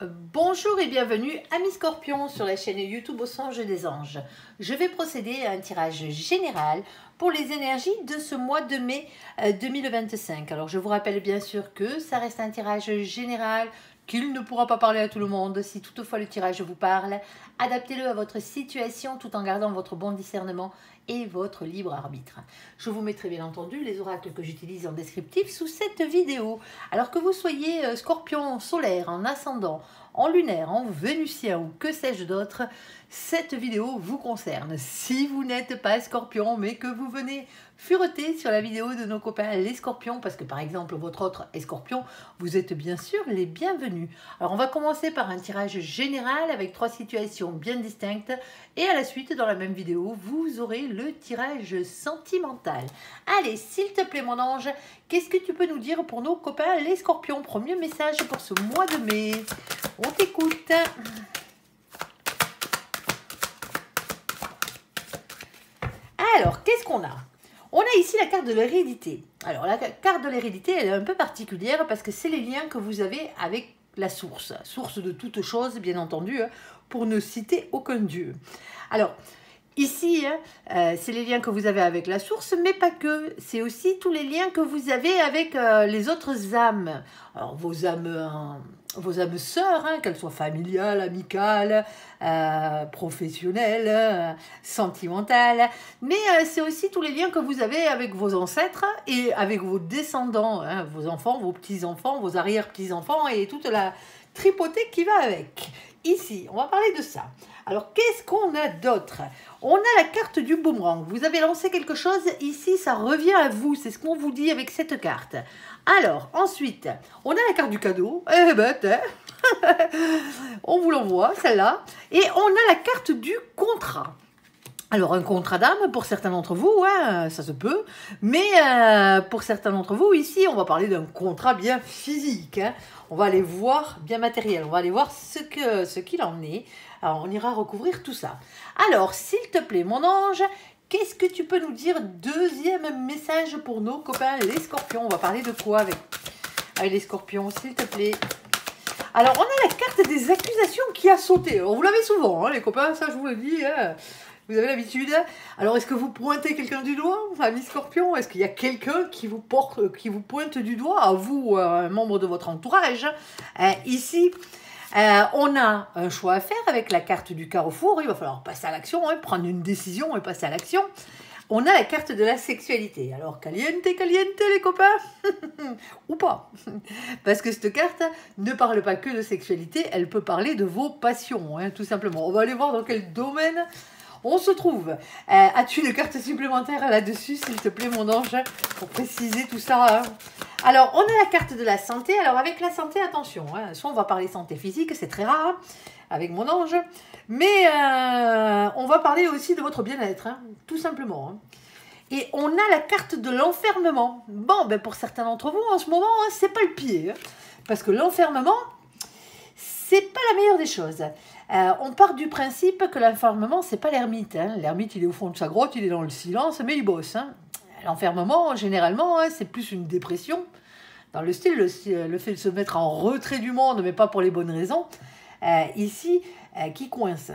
Bonjour et bienvenue amis Scorpions sur la chaîne YouTube Au Songe des Anges. Je vais procéder à un tirage général pour les énergies de ce mois de mai 2025. Alors je vous rappelle bien sûr que ça reste un tirage général, qu'il ne pourra pas parler à tout le monde. Si toutefois le tirage vous parle, adaptez-le à votre situation tout en gardant votre bon discernement et votre libre arbitre. Je vous mettrai bien entendu les oracles que j'utilise en descriptif sous cette vidéo. Alors que vous soyez Scorpion solaire, en ascendant, en lunaire, en vénusien ou que sais-je d'autre, cette vidéo vous concerne. Si vous n'êtes pas Scorpion mais que vous venez fureter sur la vidéo de nos copains les Scorpions, parce que par exemple votre autre est Scorpion, vous êtes bien sûr les bienvenus. Alors on va commencer par un tirage général avec 3 situations bien distinctes et à la suite dans la même vidéo vous aurez le tirage sentimental. Allez, s'il te plaît mon ange, qu'est-ce que tu peux nous dire pour nos copains les Scorpions? Premier message pour ce mois de mai. On t'écoute. Alors, qu'est-ce qu'on a? On a ici la carte de l'hérédité. Alors, la carte de l'hérédité, elle est un peu particulière parce que c'est les liens que vous avez avec la source. Source de toute chose, bien entendu, pour ne citer aucun dieu. Alors, ici, c'est les liens que vous avez avec la source, mais pas que. C'est aussi tous les liens que vous avez avec les autres âmes. Alors, vos âmes sœurs, qu'elles soient familiales, amicales, professionnelles, sentimentales. Mais c'est aussi tous les liens que vous avez avec vos ancêtres et avec vos descendants, vos enfants, vos petits-enfants, vos arrière-petits-enfants et toute la tripotée qui va avec. Ici, on va parler de ça. Alors, qu'est-ce qu'on a d'autre? On a la carte du boomerang. Vous avez lancé quelque chose, ici, ça revient à vous. C'est ce qu'on vous dit avec cette carte. Alors, ensuite, on a la carte du cadeau. Eh ben, on vous l'envoie, celle-là. Et on a la carte du contrat. Alors, un contrat d'âme, pour certains d'entre vous, ça se peut. Mais pour certains d'entre vous, ici, on va parler d'un contrat bien physique. On va aller voir, bien matériel. On va aller voir ce qu'il en est. Alors, on ira recouvrir tout ça. Alors, s'il te plaît, mon ange, qu'est-ce que tu peux nous dire? Deuxième message pour nos copains, les Scorpions. On va parler de quoi avec les Scorpions, s'il te plaît? Alors, on a la carte des accusations qui a sauté. Alors, vous l'avez souvent, les copains, ça je vous le dis. Vous avez l'habitude. Alors, est-ce que vous pointez quelqu'un du doigt, ami Scorpion? Est-ce qu'il y a quelqu'un qui vous pointe du doigt, à vous, un membre de votre entourage? Ici, on a un choix à faire avec la carte du carrefour. Il va falloir passer à l'action, prendre une décision et passer à l'action. On a la carte de la sexualité. Alors, caliente, les copains. Ou pas. Parce que cette carte ne parle pas que de sexualité, elle peut parler de vos passions, tout simplement. On va aller voir dans quel domaine on se trouve. As-tu une carte supplémentaire là-dessus, s'il te plaît, mon ange, pour préciser tout ça? Alors, on a la carte de la santé. Alors, avec la santé, attention. Soit on va parler santé physique, c'est très rare, avec mon ange. Mais on va parler aussi de votre bien-être, tout simplement. Et on a la carte de l'enfermement. Bon, ben pour certains d'entre vous, en ce moment, c'est pas le pied. Parce que l'enfermement, c'est pas la meilleure des choses. On part du principe que l'enfermement, c'est pas l'ermite. L'ermite, il est au fond de sa grotte, il est dans le silence, mais il bosse. L'enfermement, généralement, c'est plus une dépression. Dans le style, le fait de se mettre en retrait du monde, mais pas pour les bonnes raisons. Ici, qui coince.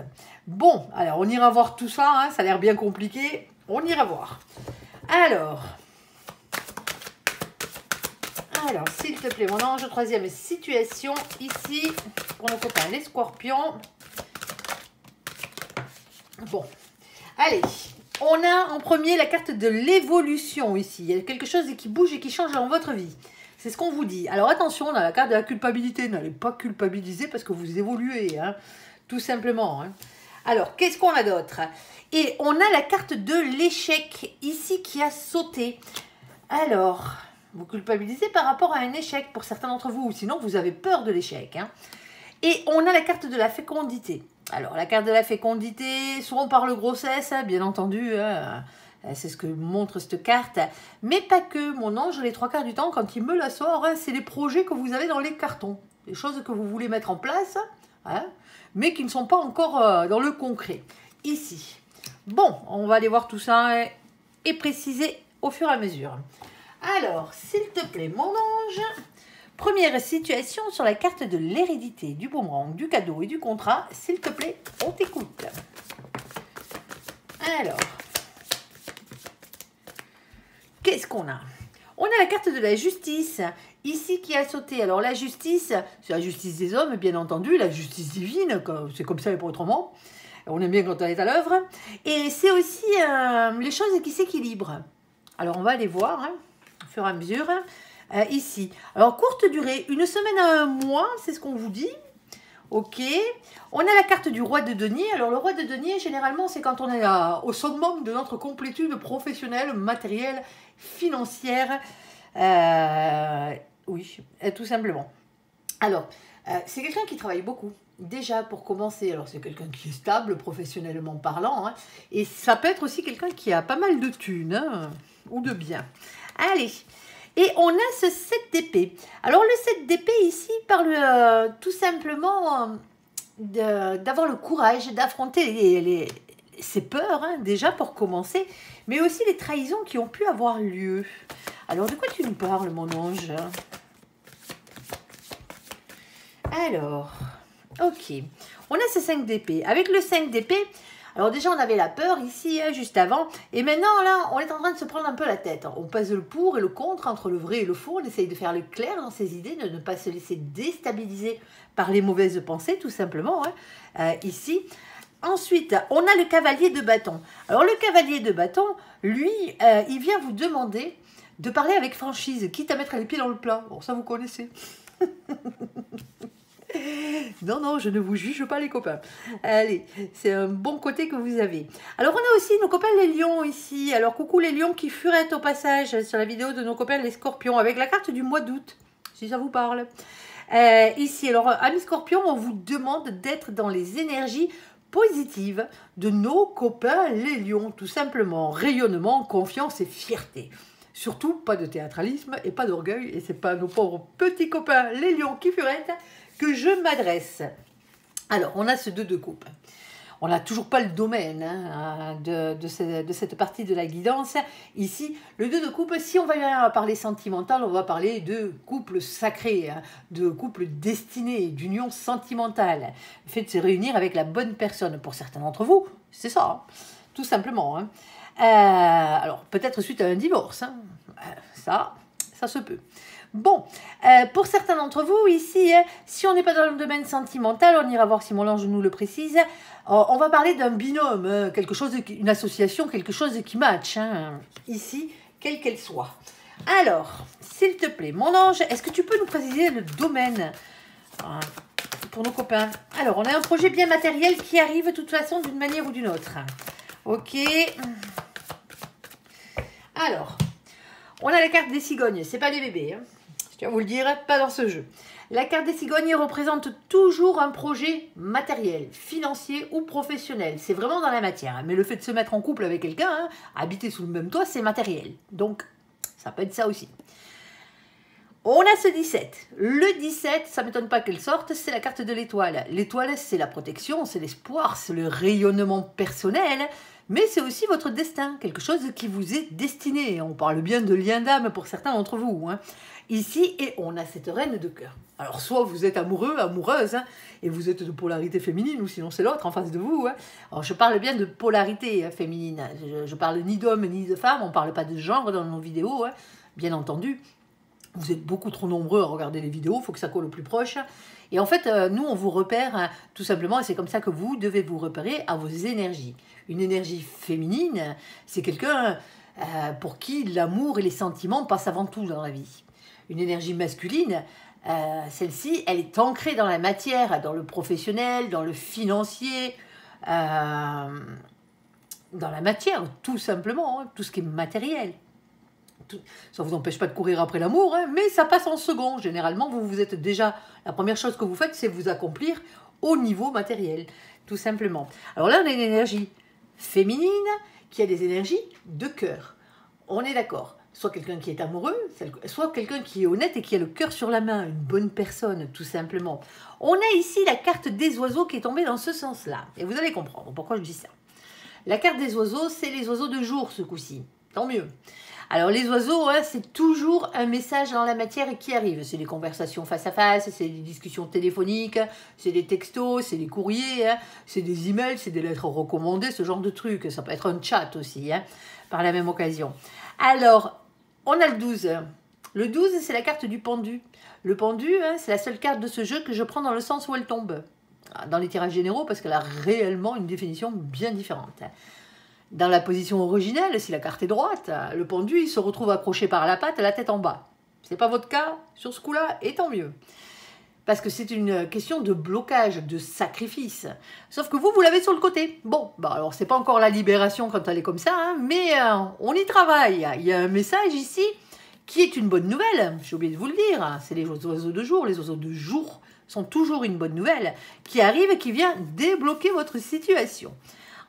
Bon, alors, on ira voir tout ça. Ça a l'air bien compliqué. On ira voir. Alors, s'il te plaît, mon ange, troisième situation, ici, pour nos copains, les Scorpions. Bon, allez, on a en premier la carte de l'évolution ici. Il y a quelque chose qui bouge et qui change dans votre vie. C'est ce qu'on vous dit. Alors attention, on a la carte de la culpabilité. N'allez pas culpabiliser parce que vous évoluez, tout simplement. Alors, qu'est-ce qu'on a d'autre? Et on a la carte de l'échec ici qui a sauté. Alors, vous culpabilisez par rapport à un échec pour certains d'entre vous, ou sinon vous avez peur de l'échec. Et on a la carte de la fécondité. Alors, la carte de la fécondité, soit on parle grossesse, bien entendu, c'est ce que montre cette carte, mais pas que. Mon ange, les 3 quarts du temps, quand il me la sort, c'est les projets que vous avez dans les cartons, les choses que vous voulez mettre en place, mais qui ne sont pas encore dans le concret. Ici. Bon, on va aller voir tout ça et préciser au fur et à mesure. Alors, s'il te plaît, mon ange, Première situation sur la carte de l'hérédité, du boomerang, du cadeau et du contrat. S'il te plaît, on t'écoute. Alors, qu'est-ce qu'on a? On a la carte de la justice, ici qui a sauté. Alors la justice, c'est la justice des hommes, bien entendu, la justice divine, c'est comme ça et pas autrement. On aime bien quand elle est à l'œuvre. Et c'est aussi les choses qui s'équilibrent. Alors on va aller voir, au fur et à mesure, ici. Alors courte durée, une semaine à un mois, c'est ce qu'on vous dit. Ok, on a la carte du roi de denier. Alors le roi de denier, généralement, c'est quand on est au summum de notre complétude professionnelle, matérielle, financière. Oui, tout simplement. Alors, c'est quelqu'un qui travaille beaucoup. Déjà, pour commencer, alors c'est quelqu'un qui est stable, professionnellement parlant. Et ça peut être aussi quelqu'un qui a pas mal de thunes, ou de biens. Allez. Et on a ce 7 d'épée. Alors le 7 d'épée ici parle tout simplement d'avoir le courage d'affronter ses peurs, déjà pour commencer, mais aussi les trahisons qui ont pu avoir lieu. Alors de quoi tu nous parles, mon ange? Alors, ok, on a ce 5 d'épée. Avec le 5 d'épée, alors déjà on avait la peur ici, juste avant, et maintenant là, on est en train de se prendre un peu la tête. On pèse le pour et le contre, entre le vrai et le faux, on essaye de faire le clair dans ses idées, de ne pas se laisser déstabiliser par les mauvaises pensées, tout simplement, ici. Ensuite, on a le cavalier de bâton. Alors le cavalier de bâton, lui, il vient vous demander de parler avec franchise, quitte à mettre les pieds dans le plat. Bon, ça vous connaissez. Non, non, je ne vous juge pas les copains. Allez, c'est un bon côté que vous avez. Alors, on a aussi nos copains les lions ici. Alors, coucou les lions qui furettent au passage sur la vidéo de nos copains les scorpions avec la carte du mois d'août, si ça vous parle. Ici, alors, amis scorpions, on vous demande d'être dans les énergies positives de nos copains les lions, tout simplement. Rayonnement, confiance et fierté. Surtout, pas de théâtralisme et pas d'orgueil. Et c'est pas nos pauvres petits copains les lions qui furettent que je m'adresse. Alors, on a ce 2 de coupe. On n'a toujours pas le domaine de cette partie de la guidance. Ici, le 2 de coupe, si on va parler sentimental, on va parler de couple sacré, de couple destiné, d'union sentimentale. Le fait de se réunir avec la bonne personne. Pour certains d'entre vous, c'est ça, tout simplement. Alors, peut-être suite à un divorce. Ça se peut. Bon, pour certains d'entre vous, ici, si on n'est pas dans le domaine sentimental, on ira voir si mon ange nous le précise, on va parler d'un binôme, quelque chose, une association, quelque chose qui match, ici, quelle qu'elle soit. Alors, s'il te plaît, mon ange, est-ce que tu peux nous préciser le domaine pour nos copains? Alors, on a un projet bien matériel qui arrive de toute façon d'une manière ou d'une autre. Ok. Alors, on a la carte des cigognes, c'est pas les bébés, je tiens à vous le dire, pas dans ce jeu. La carte des cigognes représente toujours un projet matériel, financier ou professionnel. C'est vraiment dans la matière. Mais le fait de se mettre en couple avec quelqu'un, habiter sous le même toit, c'est matériel. Donc, ça peut être ça aussi. On a ce 17. Le 17, ça ne m'étonne pas qu'elle sorte, c'est la carte de l'étoile. L'étoile, c'est la protection, c'est l'espoir, c'est le rayonnement personnel. Mais c'est aussi votre destin, quelque chose qui vous est destiné. On parle bien de lien d'âme pour certains d'entre vous. Ici, et on a cette reine de cœur. Alors, soit vous êtes amoureux, amoureuse, et vous êtes de polarité féminine, ou sinon c'est l'autre en face de vous. Alors, je parle bien de polarité féminine. Je parle ni d'homme ni de femme, on ne parle pas de genre dans nos vidéos, bien entendu. Vous êtes beaucoup trop nombreux à regarder les vidéos, il faut que ça colle au plus proche. Et en fait, nous, on vous repère tout simplement, et c'est comme ça que vous devez vous repérer à vos énergies. Une énergie féminine, c'est quelqu'un pour qui l'amour et les sentiments passent avant tout dans la vie. Une énergie masculine, celle-ci, elle est ancrée dans la matière, dans le professionnel, dans le financier, dans la matière, tout simplement, tout ce qui est matériel. Ça ne vous empêche pas de courir après l'amour, mais ça passe en second. Généralement, vous êtes déjà... La première chose que vous faites, c'est vous accomplir au niveau matériel, tout simplement. Alors là, on a une énergie féminine qui a des énergies de cœur. On est d'accord. Soit quelqu'un qui est amoureux, soit quelqu'un qui est honnête et qui a le cœur sur la main. Une bonne personne, tout simplement. On a ici la carte des oiseaux qui est tombée dans ce sens-là. Et vous allez comprendre pourquoi je dis ça. La carte des oiseaux, c'est les oiseaux de jour, ce coup-ci. Tant mieux. Alors les oiseaux, hein, c'est toujours un message dans la matière qui arrive. C'est des conversations face à face, c'est des discussions téléphoniques, c'est des textos, c'est des courriers, hein, c'est des emails, c'est des lettres recommandées, ce genre de trucs. Ça peut être un chat aussi, hein, par la même occasion. Alors, on a le 12. Le 12, c'est la carte du pendu. Le pendu, hein, c'est la seule carte de ce jeu que je prends dans le sens où elle tombe. Dans les tirages généraux, parce qu'elle a réellement une définition bien différente. Dans la position originelle, si la carte est droite, le pendu il se retrouve accroché par la patte, la tête en bas. Ce n'est pas votre cas sur ce coup-là, et tant mieux. Parce que c'est une question de blocage, de sacrifice. Sauf que vous l'avez sur le côté. Bon, bah alors c'est pas encore la libération quand elle est comme ça, hein, mais on y travaille. Il y a un message ici qui est une bonne nouvelle. J'ai oublié de vous le dire. C'est les oiseaux de jour. Les oiseaux de jour sont toujours une bonne nouvelle qui arrive et qui vient débloquer votre situation.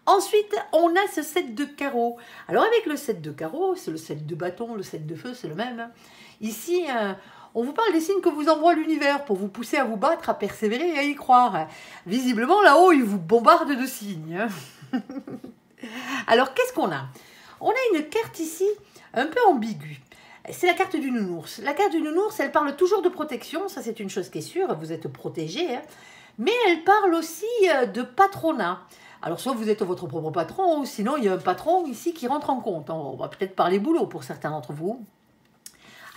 Ensuite, on a ce 7 de carreaux. Alors avec le 7 de carreaux, c'est le 7 de bâton, le 7 de feu, c'est le même. Ici, on vous parle des signes que vous envoie l'univers pour vous pousser à vous battre, à persévérer et à y croire. Visiblement, là-haut, il vous bombarde de signes. Alors, qu'est-ce qu'on a? On a une carte ici un peu ambiguë. C'est la carte du nounours. La carte du nounours, elle parle toujours de protection, ça c'est une chose qui est sûre, vous êtes protégé, hein. Mais elle parle aussi de patronat. Alors, soit vous êtes votre propre patron, ou sinon il y a un patron ici qui rentre en compte. On va peut-être parler boulot pour certains d'entre vous.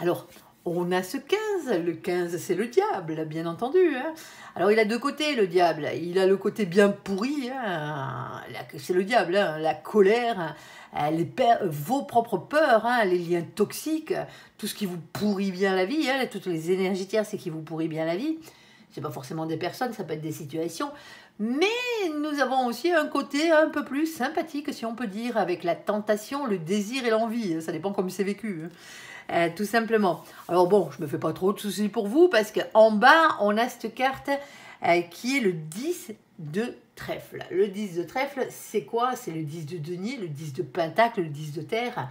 Alors, on a ce 15. Le 15, c'est le diable, bien entendu, hein. Alors, il a deux côtés, le diable. Il a le côté bien pourri, hein. C'est le diable, hein. La colère, vos propres peurs, hein, les liens toxiques, tout ce qui vous pourrit bien la vie, hein, toutes les énergies tierces qui vous pourrit bien la vie. Ce n'est pas forcément des personnes, ça peut être des situations. Mais nous avons aussi un côté un peu plus sympathique, si on peut dire, avec la tentation, le désir et l'envie. Ça dépend comment c'est vécu, hein. Tout simplement. Alors bon, je ne me fais pas trop de soucis pour vous, parce qu'en bas, on a cette carte qui est le 10 de trèfle. Le 10 de trèfle, c'est quoi? C'est le 10 de denier, le 10 de pentacle, le 10 de terre,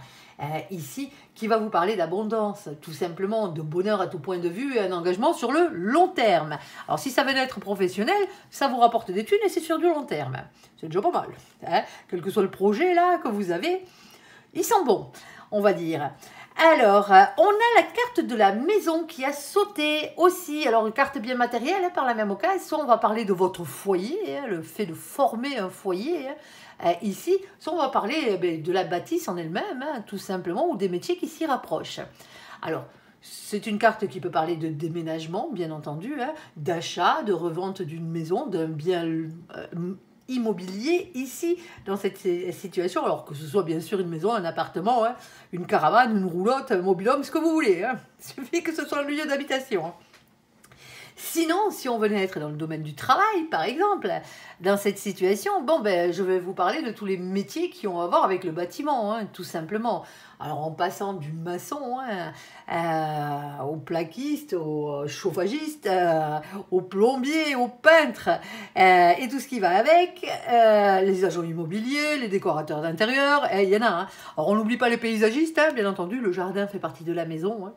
ici, qui va vous parler d'abondance, tout simplement, de bonheur à tout point de vue et un engagement sur le long terme. Alors, si ça venait d'être professionnel, ça vous rapporte des thunes et c'est sur du long terme. C'est déjà pas mal, hein. Quel que soit le projet là que vous avez, ils sont bons, on va dire. Alors, on a la carte de la maison qui a sauté aussi. Alors, une carte bien matérielle, hein, par la même occasion. Soit on va parler de votre foyer, hein, le fait de former un foyer, hein, ici. Soit on va parler de la bâtisse en elle-même, hein, tout simplement, ou des métiers qui s'y rapprochent. Alors, c'est une carte qui peut parler de déménagement, bien entendu, hein, d'achat, de revente d'une maison, d'un bien immobilier ici, dans cette situation, alors que ce soit bien sûr une maison, un appartement, hein, une caravane, une roulotte, un mobil-home, ce que vous voulez, hein. Il suffit que ce soit un lieu d'habitation, hein. Sinon, si on venait être dans le domaine du travail, par exemple, dans cette situation, bon, ben, je vais vous parler de tous les métiers qui ont à voir avec le bâtiment, hein, tout simplement. Alors, en passant du maçon, hein, au plaquiste, au chauffagiste, au plombier, au peintre, et tout ce qui va avec, les agents immobiliers, les décorateurs d'intérieur, il y en a, hein. Alors, on n'oublie pas les paysagistes, hein, bien entendu, le jardin fait partie de la maison, hein.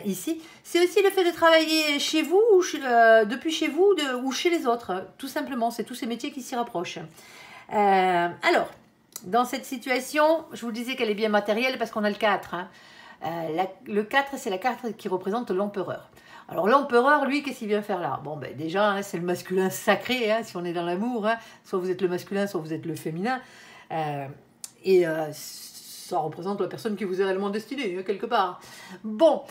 Ici, c'est aussi le fait de travailler chez vous, ou depuis chez vous, ou chez les autres, hein. Tout simplement, c'est tous ces métiers qui s'y rapprochent. Alors, dans cette situation, je vous disais qu'elle est bien matérielle parce qu'on a le 4. Hein. Le 4, c'est la carte qui représente l'empereur. Alors l'empereur, lui, qu'est-ce qu'il vient faire là? Bon, ben déjà, hein, c'est le masculin sacré, hein, si on est dans l'amour. Hein. Soit vous êtes le masculin, soit vous êtes le féminin. Ça représente la personne qui vous est réellement destinée, hein, quelque part. Bon,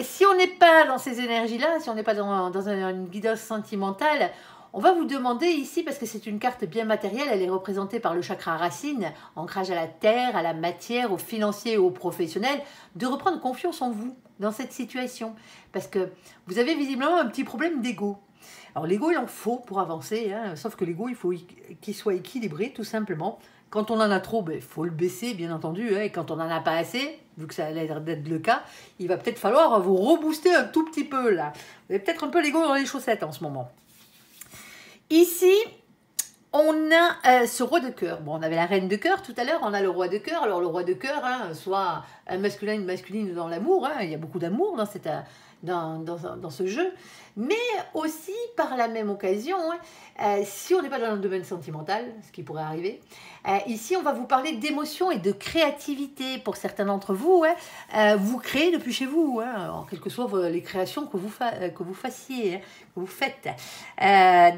si on n'est pas dans ces énergies-là, si on n'est pas dans une guidance sentimentale, on va vous demander ici, parce que c'est une carte bien matérielle, elle est représentée par le chakra racine, ancrage à la terre, à la matière, au financier et au professionnel, de reprendre confiance en vous dans cette situation. Parce que vous avez visiblement un petit problème d'ego. Alors l'ego, il en faut pour avancer, hein, sauf que l'ego, il faut qu'il soit équilibré, tout simplement. Quand on en a trop, il faut le baisser, bien entendu, hein, et quand on n'en a pas assez, vu que ça a l'air d'être le cas, il va peut-être falloir vous rebooster un tout petit peu, là. Vous avez peut-être un peu l'ego dans les chaussettes en ce moment. Ici, on a ce roi de cœur. Bon, on avait la reine de cœur tout à l'heure, on a le roi de cœur. Alors, le roi de cœur, hein, soit un masculin, une masculine dans l'amour, hein, il y a beaucoup d'amour dans ce jeu, mais aussi par la même occasion, si on n'est pas dans le domaine sentimental, ce qui pourrait arriver, ici on va vous parler d'émotion et de créativité. Pour certains d'entre vous, vous créez depuis chez vous, en quelles que soient les créations que vous fassiez, que vous faites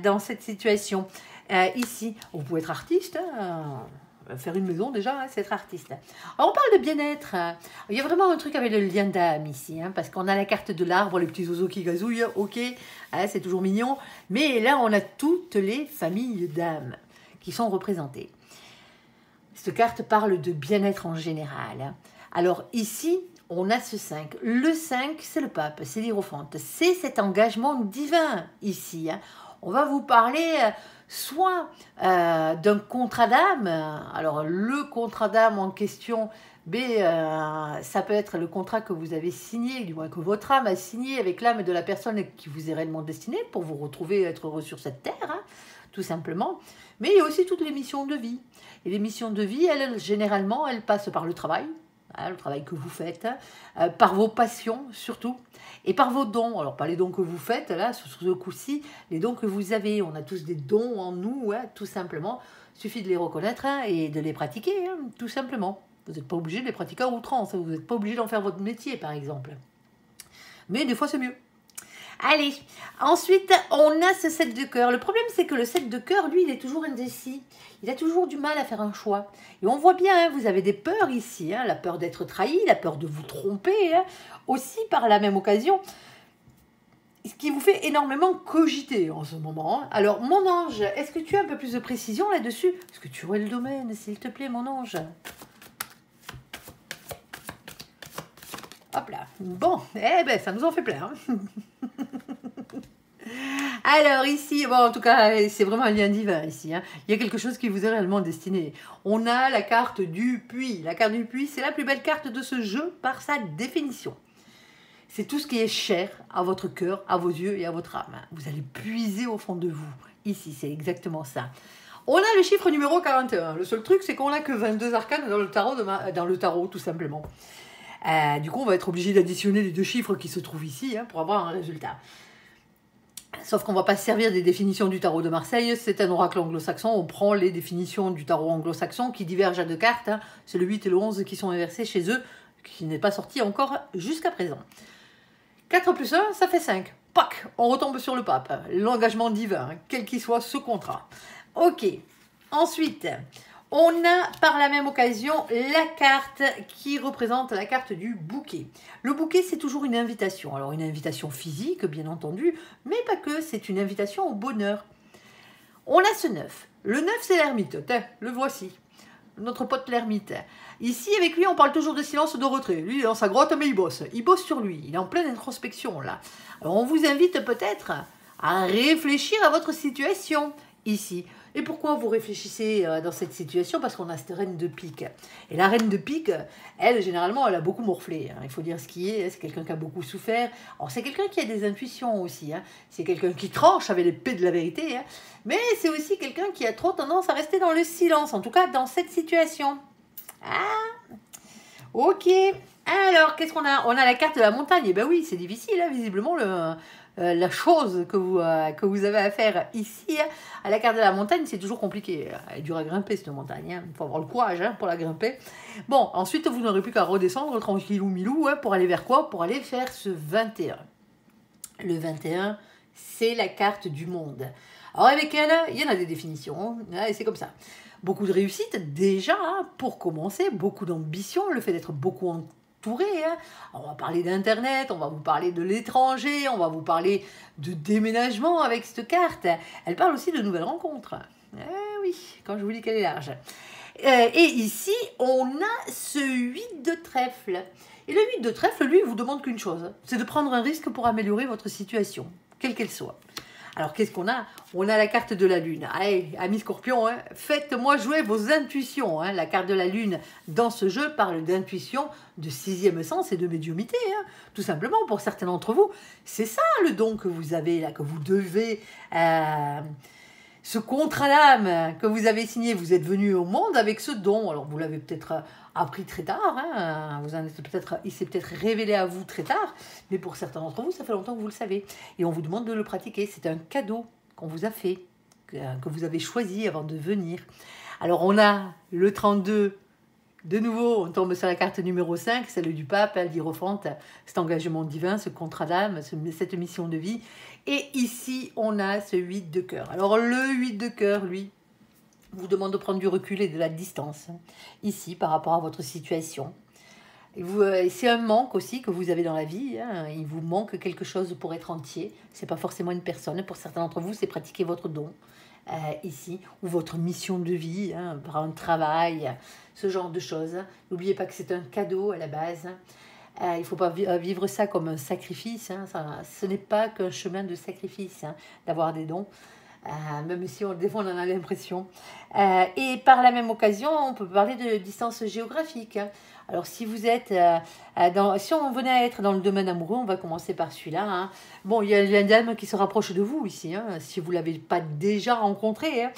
dans cette situation. Ici, vous pouvez être artiste, faire une maison déjà, c'est être artiste. Alors, on parle de bien-être. Il y a vraiment un truc avec le lien d'âme ici, parce qu'on a la carte de l'arbre, les petits oiseaux qui gazouillent, ok, c'est toujours mignon. Mais là, on a toutes les familles d'âmes qui sont représentées. Cette carte parle de bien-être en général. Alors ici, on a ce 5. Le 5, c'est le pape, c'est l'hiérophante. C'est cet engagement divin ici. On va vous parler soit d'un contrat d'âme. Alors, le contrat d'âme en question, ça peut être le contrat que vous avez signé, du moins que votre âme a signé avec l'âme de la personne qui vous est réellement destinée pour vous retrouver, être heureux sur cette terre, tout simplement. Mais il y a aussi toutes les missions de vie. Et les missions de vie, généralement, elles passent par le travail que vous faites, par vos passions surtout, et par vos dons. Alors, pas les dons que vous faites, là, sur ce coup-ci, les dons que vous avez. On a tous des dons en nous, tout simplement. Il suffit de les reconnaître et de les pratiquer, tout simplement. Vous n'êtes pas obligé de les pratiquer à outrance. Vous n'êtes pas obligé d'en faire votre métier, par exemple. Mais des fois, c'est mieux. Allez, ensuite, on a ce 7 de cœur. Le problème, c'est que le 7 de cœur, lui, il est toujours indécis. Il a toujours du mal à faire un choix. Et on voit bien, vous avez des peurs ici. La peur d'être trahi, la peur de vous tromper. Aussi, par la même occasion, ce qui vous fait énormément cogiter en ce moment. Alors, mon ange, est-ce que tu as un peu plus de précision là-dessus? Est-ce que tu aurais le domaine, s'il te plaît, mon ange? Hop là. Bon, ça nous en fait plein. Alors ici, en tout cas, c'est vraiment un lien divin ici. Il y a quelque chose qui vous est réellement destiné. On a la carte du puits. La carte du puits, c'est la plus belle carte de ce jeu par sa définition. C'est tout ce qui est cher à votre cœur, à vos yeux et à votre âme. Vous allez puiser au fond de vous. Ici, c'est exactement ça. On a le chiffre numéro 41. Le seul truc, c'est qu'on n'a que 22 arcanes dans le tarot, tout simplement. Du coup, on va être obligé d'additionner les deux chiffres qui se trouvent ici pour avoir un résultat. Sauf qu'on ne va pas se servir des définitions du tarot de Marseille, c'est un oracle anglo-saxon, on prend les définitions du tarot anglo-saxon qui divergent à deux cartes, c'est le 8 et le 11 qui sont inversés chez eux, qui n'est pas sorti encore jusqu'à présent. 4 plus 1, ça fait 5. Pac, on retombe sur le pape, l'engagement divin, quel qu'il soit ce contrat. Ok, ensuite, on a par la même occasion la carte qui représente la carte du bouquet. Le bouquet, c'est toujours une invitation. Alors une invitation physique, bien entendu, mais pas que, c'est une invitation au bonheur. On a ce 9. Le 9, c'est l'ermite. Le voici, notre pote l'ermite. Ici, avec lui, on parle toujours de silence, de retrait. Lui, il est dans sa grotte, mais il bosse. Il bosse sur lui. Il est en pleine introspection, là. Alors, on vous invite peut-être à réfléchir à votre situation, ici. Et pourquoi vous réfléchissez dans cette situation? Parce qu'on a cette reine de pique. Et la reine de pique, elle, généralement, elle a beaucoup morflé. Il faut dire ce qui est. C'est quelqu'un qui a beaucoup souffert. Alors, c'est quelqu'un qui a des intuitions aussi. C'est quelqu'un qui tranche avec l'épée de la vérité. Mais c'est aussi quelqu'un qui a trop tendance à rester dans le silence. En tout cas, dans cette situation. Ah, ok. Alors, qu'est-ce qu'on a? On a la carte de la montagne. Et ben oui, c'est difficile, visiblement, la chose que vous avez à faire ici. À la carte de la montagne, c'est toujours compliqué. Elle est dure à grimper, cette montagne. Il faut avoir le courage pour la grimper. Bon, ensuite, vous n'aurez plus qu'à redescendre tranquillou milou pour aller vers quoi? Pour aller faire ce 21. Le 21, c'est la carte du monde. Alors, avec elle, il y en a des définitions. C'est comme ça. Beaucoup de réussite, déjà, pour commencer. Beaucoup d'ambition, le fait d'être beaucoup entouré. On va parler d'Internet, on va vous parler de l'étranger, on va vous parler de déménagement avec cette carte. Elle parle aussi de nouvelles rencontres. Oui, quand je vous dis qu'elle est large. Et ici, on a ce 8 de trèfle. Et le 8 de trèfle, lui, vous demande qu'une chose, c'est de prendre un risque pour améliorer votre situation, quelle qu'elle soit. Alors, qu'est-ce qu'on a? On a la carte de la Lune. Allez, amis Scorpions, faites-moi jouer vos intuitions. La carte de la Lune, dans ce jeu, parle d'intuition, de sixième sens et de médiumnité. Tout simplement, pour certains d'entre vous, c'est ça le don que vous avez, là, que vous devez ce contrat d'âme que vous avez signé, vous êtes venu au monde avec ce don. Alors, vous l'avez peut-être appris très tard, hein, il s'est peut-être révélé à vous très tard, mais pour certains d'entre vous, ça fait longtemps que vous le savez. Et on vous demande de le pratiquer. C'est un cadeau qu'on vous a fait, que vous avez choisi avant de venir. Alors, on a le 32. De nouveau, on tombe sur la carte numéro 5, celle du pape, elle hierophante, cet engagement divin, ce contrat d'âme, cette mission de vie. Et ici, on a ce 8 de cœur. Alors, le 8 de cœur, lui, vous demande de prendre du recul et de la distance, ici, par rapport à votre situation. C'est un manque aussi que vous avez dans la vie. Hein. Il vous manque quelque chose pour être entier. Ce n'est pas forcément une personne. Pour certains d'entre vous, c'est pratiquer votre don. Ici, ou votre mission de vie, hein, par un travail, ce genre de choses. N'oubliez pas que c'est un cadeau à la base. Il ne faut pas vivre ça comme un sacrifice. Hein, ce n'est pas qu'un chemin de sacrifice, hein, d'avoir des dons, même si des fois on en a l'impression. Et par la même occasion, on peut parler de distance géographique. Hein. Alors, si vous êtes si on venait à être dans le domaine amoureux, on va commencer par celui-là. Hein. Bon, il y a une dame qui se rapproche de vous ici, hein, si vous ne l'avez pas déjà rencontré. Hein.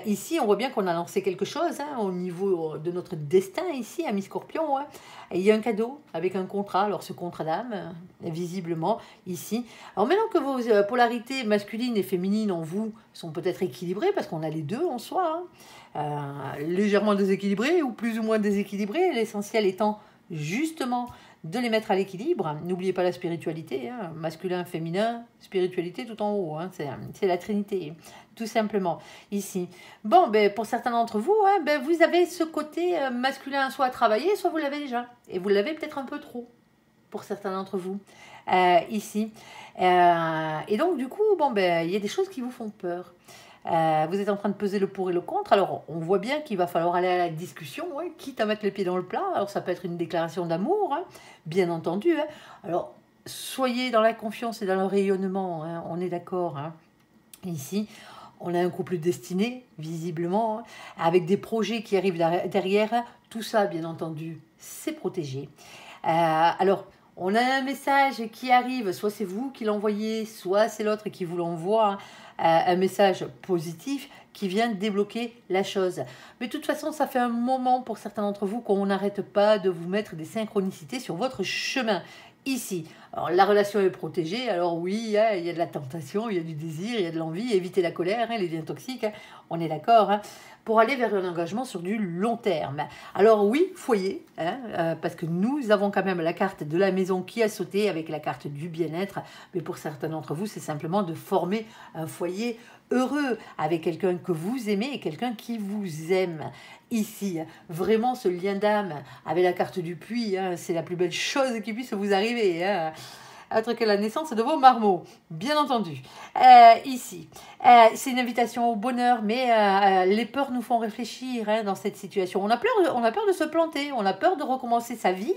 Ici, on voit bien qu'on a lancé quelque chose hein, au niveau de notre destin ici, à Mi-Scorpion. Hein. Et il y a un cadeau avec un contrat. Alors, ce contrat d'âme, visiblement, ici. Alors, maintenant que vos polarités masculines et féminines en vous sont peut-être équilibrées, parce qu'on a les deux en soi, hein, légèrement déséquilibrés ou plus ou moins déséquilibrés, l'essentiel étant justement de les mettre à l'équilibre. N'oubliez pas la spiritualité, hein, masculin, féminin, spiritualité tout en haut, hein, c'est la Trinité, tout simplement, ici. Bon, ben, pour certains d'entre vous, hein, ben, vous avez ce côté masculin soit à travailler, soit vous l'avez déjà. Et vous l'avez peut-être un peu trop, pour certains d'entre vous, ici. Et donc, du coup, bon, ben, il y a des choses qui vous font peur. Vous êtes en train de peser le pour et le contre. Alors, on voit bien qu'il va falloir aller à la discussion, ouais, quitte à mettre les pieds dans le plat. Alors, ça peut être une déclaration d'amour, hein, bien entendu. Hein. Alors, soyez dans la confiance et dans le rayonnement, hein, on est d'accord. Hein. Ici, on a un couple destiné, visiblement, hein, avec des projets qui arrivent derrière. Tout ça, bien entendu, c'est protégé. Alors, on a un message qui arrive, soit c'est vous qui l'envoyez, soit c'est l'autre qui vous l'envoie. Hein. Un message positif qui vient débloquer la chose. Mais de toute façon, ça fait un moment pour certains d'entre vous qu'on n'arrête pas de vous mettre des synchronicités sur votre chemin. Ici, alors la relation est protégée, alors oui, hein, il y a de la tentation, il y a du désir, il y a de l'envie, éviter la colère, hein, les liens toxiques, hein, on est d'accord, hein, pour aller vers un engagement sur du long terme. Alors oui, foyer, hein, parce que nous avons quand même la carte de la maison qui a sauté avec la carte du bien-être, mais pour certains d'entre vous, c'est simplement de former un foyer heureux avec quelqu'un que vous aimez et quelqu'un qui vous aime. Ici, vraiment ce lien d'âme avec la carte du puits, hein, c'est la plus belle chose qui puisse vous arriver, hein, autre que la naissance de vos marmots, bien entendu. Ici, c'est une invitation au bonheur, mais les peurs nous font réfléchir hein, dans cette situation. On a peur de se planter, on a peur de recommencer sa vie,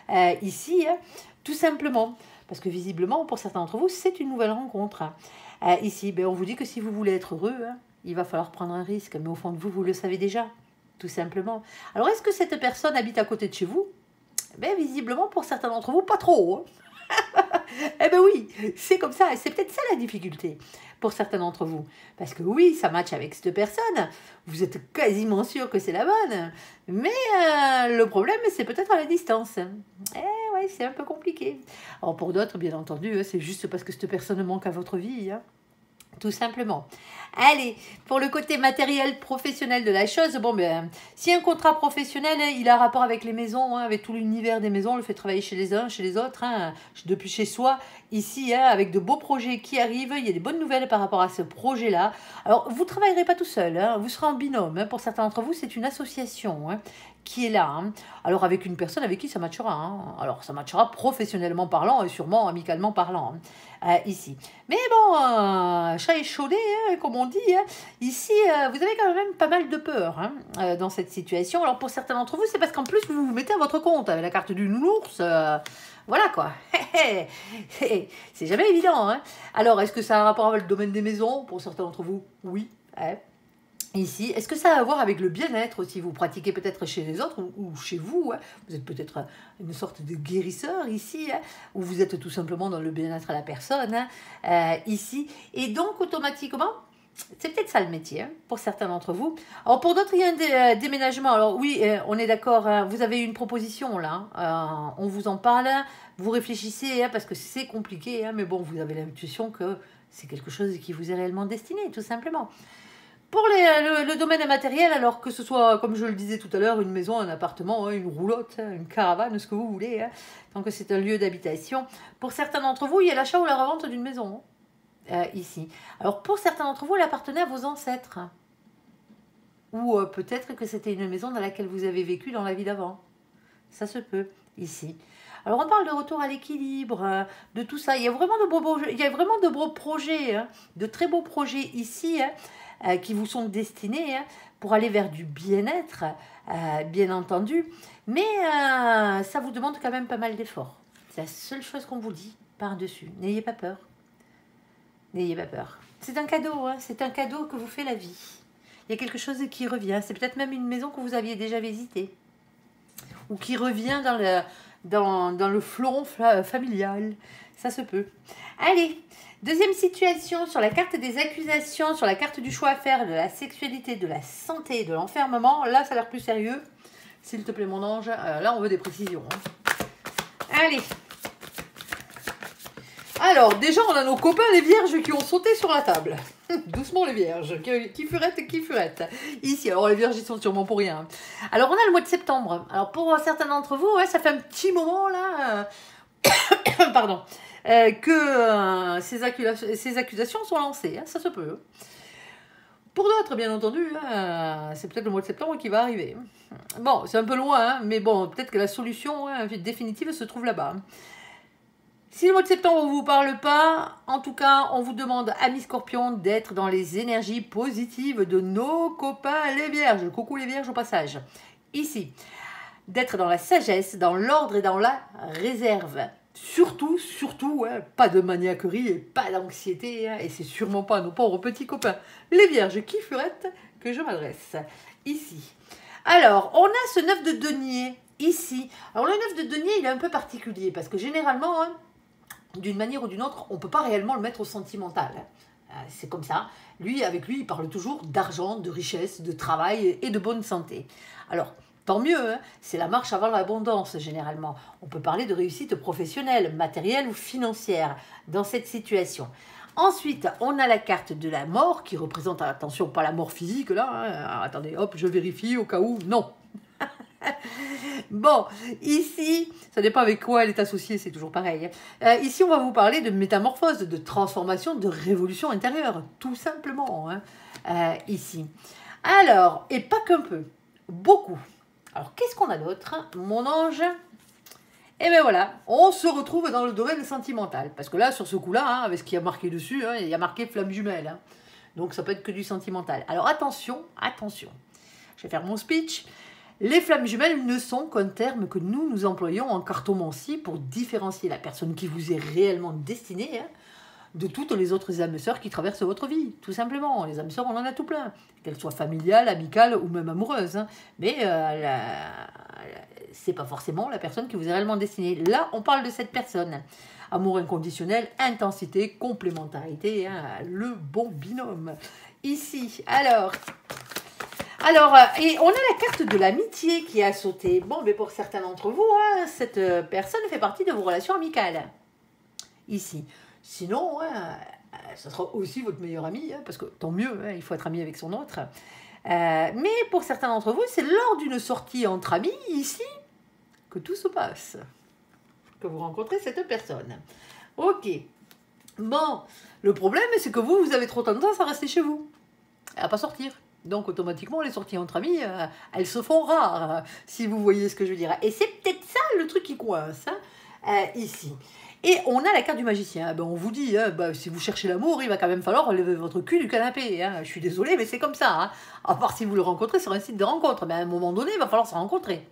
hein, ici, hein, tout simplement. Parce que visiblement, pour certains d'entre vous, c'est une nouvelle rencontre. Ici, ben, on vous dit que si vous voulez être heureux, hein, il va falloir prendre un risque. Mais au fond de vous, vous le savez déjà, tout simplement. Alors, est-ce que cette personne habite à côté de chez vous? Ben, visiblement, pour certains d'entre vous, pas trop. Hein. Eh ben oui, c'est comme ça. Et c'est peut-être ça la difficulté pour certains d'entre vous. Parce que oui, ça match avec cette personne. Vous êtes quasiment sûr que c'est la bonne. Mais le problème, c'est peut-être à la distance. Ouais, c'est un peu compliqué. Alors pour d'autres, bien entendu, c'est juste parce que cette personne manque à votre vie. Hein. Tout simplement. Allez, pour le côté matériel professionnel de la chose, bon ben, si un contrat professionnel, hein, il a rapport avec les maisons, hein, avec tout l'univers des maisons, on le fait travailler chez les uns, chez les autres, hein, depuis chez soi, ici, hein, avec de beaux projets qui arrivent, il y a des bonnes nouvelles par rapport à ce projet-là. Alors, vous ne travaillerez pas tout seul, hein, vous serez en binôme, hein, pour certains d'entre vous, c'est une association, hein, qui est là. Hein. Alors, avec une personne avec qui ça matchera. Hein. Alors, ça matchera professionnellement parlant et sûrement amicalement parlant. Hein, ici. Mais bon, chat échaudé, hein, comme on dit. Hein. Ici, vous avez quand même pas mal de peur hein, dans cette situation. Alors, pour certains d'entre vous, c'est parce qu'en plus, vous vous mettez à votre compte avec la carte du nounours. Voilà quoi. C'est jamais évident. Hein. Alors, est-ce que ça a un rapport avec le domaine des maisons? Pour certains d'entre vous, oui. Hein. Ici, est-ce que ça a à voir avec le bien-être aussi? Vous pratiquez peut-être chez les autres ou chez vous. Hein. Vous êtes peut-être une sorte de guérisseur ici, hein, ou vous êtes tout simplement dans le bien-être à la personne, hein, ici. Et donc, automatiquement, C'est peut-être ça le métier, hein, pour certains d'entre vous. Alors pour d'autres, il y a un déménagement. Alors oui, on est d'accord, hein, vous avez une proposition là, on vous en parle, vous réfléchissez, hein, parce que c'est compliqué, hein, mais bon, vous avez l'intuition que c'est quelque chose qui vous est réellement destiné, tout simplement. Pour le domaine matériel, alors que ce soit, comme je le disais tout à l'heure, une maison, un appartement, hein, une roulotte, hein, une caravane, ce que vous voulez, hein, tant que c'est un lieu d'habitation. Pour certains d'entre vous, il y a l'achat ou la revente d'une maison. Ici. Alors pour certains d'entre vous, elle appartenait à vos ancêtres. Ou peut-être que c'était une maison dans laquelle vous avez vécu dans la vie d'avant. Ça se peut, ici. Alors on parle de retour à l'équilibre, de tout ça. Il y a vraiment de beaux projets, hein, de très beaux projets ici, hein, qui vous sont destinés, hein, pour aller vers du bien-être, bien entendu. Mais ça vous demande quand même pas mal d'efforts. C'est la seule chose qu'on vous dit par-dessus. N'ayez pas peur. N'ayez pas peur. C'est un cadeau, hein, c'est un cadeau que vous fait la vie. Il y a quelque chose qui revient. C'est peut-être même une maison que vous aviez déjà visitée. Ou qui revient dans le fleuron familial. Ça se peut. Allez, deuxième situation sur la carte des accusations, sur la carte du choix à faire, de la sexualité, de la santé, de l'enfermement. Là, ça a l'air plus sérieux. S'il te plaît, mon ange. Là, on veut des précisions. Hein. Allez. Alors, déjà, on a nos copains les vierges qui ont sauté sur la table. Doucement les vierges, qui furette. Ici, alors les vierges, ils sont sûrement pour rien. Alors, on a le mois de septembre. Alors, pour certains d'entre vous, ouais, ça fait un petit moment, là, pardon, que ces accusations sont lancées. Hein, ça se peut. Pour d'autres, bien entendu, hein, c'est peut-être le mois de septembre qui va arriver. Bon, c'est un peu loin, hein, mais bon, peut-être que la solution définitive se trouve là-bas. Si le mois de septembre ne vous parle pas, en tout cas, on vous demande, amis scorpions, d'être dans les énergies positives de nos copains les vierges. Coucou les vierges au passage. Ici, d'être dans la sagesse, dans l'ordre et dans la réserve. Surtout, hein, pas de maniaquerie et pas d'anxiété. Hein, et c'est sûrement pas à nos pauvres petits copains, les vierges qui furettent, que je m'adresse. Ici. Alors, on a ce 9 de denier, ici. Alors, le 9 de denier, il est un peu particulier, parce que généralement... Hein, d'une manière ou d'une autre, on ne peut pas réellement le mettre au sentimental. C'est comme ça. Avec lui, il parle toujours d'argent, de richesse, de travail et de bonne santé. Alors, tant mieux, hein, c'est la marche avant l'abondance, généralement. On peut parler de réussite professionnelle, matérielle ou financière dans cette situation. Ensuite, on a la carte de la mort qui représente, attention, pas la mort physique, là. Hein, attendez, hop, je vérifie au cas où. Non. Bon, ici, ça dépend avec quoi elle est associée, c'est toujours pareil. Ici, on va vous parler de métamorphose, de transformation, de révolution intérieure, tout simplement, hein, ici. Alors, et pas qu'un peu, beaucoup. Alors, qu'est-ce qu'on a d'autre, mon ange? Et bien voilà, on se retrouve dans le domaine sentimental. Parce que là, sur ce coup-là, hein, avec ce qu'il y a marqué dessus, hein, il y a marqué flamme jumelle. Hein. Donc, ça peut être que du sentimental. Alors, attention, attention. Je vais faire mon speech. Les flammes jumelles ne sont qu'un terme que nous employons en cartomancie pour différencier la personne qui vous est réellement destinée, hein, de toutes les autres âmes sœurs qui traversent votre vie, tout simplement. Les âmes sœurs, on en a tout plein, qu'elles soient familiales, amicales ou même amoureuses. Hein. Mais c'est pas forcément la personne qui vous est réellement destinée. Là, on parle de cette personne. Amour inconditionnel, intensité, complémentarité, hein, le bon binôme. Ici, alors, et on a la carte de l'amitié qui a sauté. Bon, mais pour certains d'entre vous, hein, cette personne fait partie de vos relations amicales. Ici. Sinon, hein, ça sera aussi votre meilleur ami, hein, parce que tant mieux, hein, il faut être ami avec son autre. Mais pour certains d'entre vous, c'est lors d'une sortie entre amis, ici, que tout se passe. Que vous rencontrez cette personne. Ok. Bon, le problème, c'est que vous avez trop tendance à rester chez vous, à pas sortir. Donc, automatiquement, les sorties entre amis, elles se font rares, si vous voyez ce que je veux dire. Et c'est peut-être ça, le truc qui coince, hein, ici. Et on a la carte du magicien. Ben, on vous dit, hein, ben, si vous cherchez l'amour, il va quand même falloir lever votre cul du canapé. Hein. Je suis désolée, mais c'est comme ça. Hein. À part si vous le rencontrez sur un site de rencontre. Mais à un moment donné, il va falloir se rencontrer.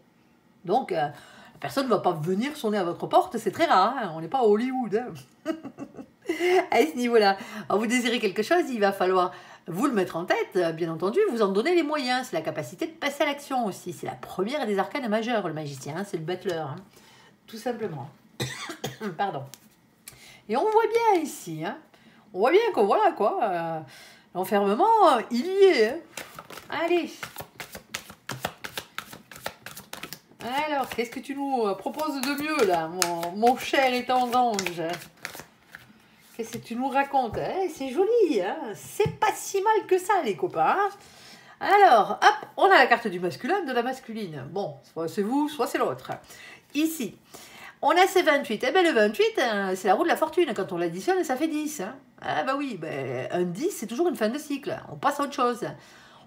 Donc, la personne ne va pas venir sonner à votre porte. C'est très rare. Hein. On n'est pas à Hollywood. Hein. À ce niveau-là. Alors, vous désirez quelque chose, il va falloir... vous le mettre en tête, bien entendu, vous en donnez les moyens. C'est la capacité de passer à l'action aussi. C'est la première des arcanes majeurs, le magicien. Hein, c'est le battleur, hein, tout simplement. Pardon. Et on voit bien ici. Hein, on voit bien que voilà, quoi. L'enfermement, il y est. Hein. Allez. Alors, qu'est-ce que tu nous proposes de mieux, là, mon cher et tendre ange? Qu'est-ce que tu nous racontes? C'est joli, hein, c'est pas si mal que ça, les copains. Hein. Alors, hop, on a la carte du masculin, de la masculine. Bon, soit c'est vous, soit c'est l'autre. Ici, on a ces 28. Eh bien, le 28, c'est la roue de la fortune. Quand on l'additionne, ça fait 10. Hein. Ah bah oui, un 10, c'est toujours une fin de cycle. On passe à autre chose.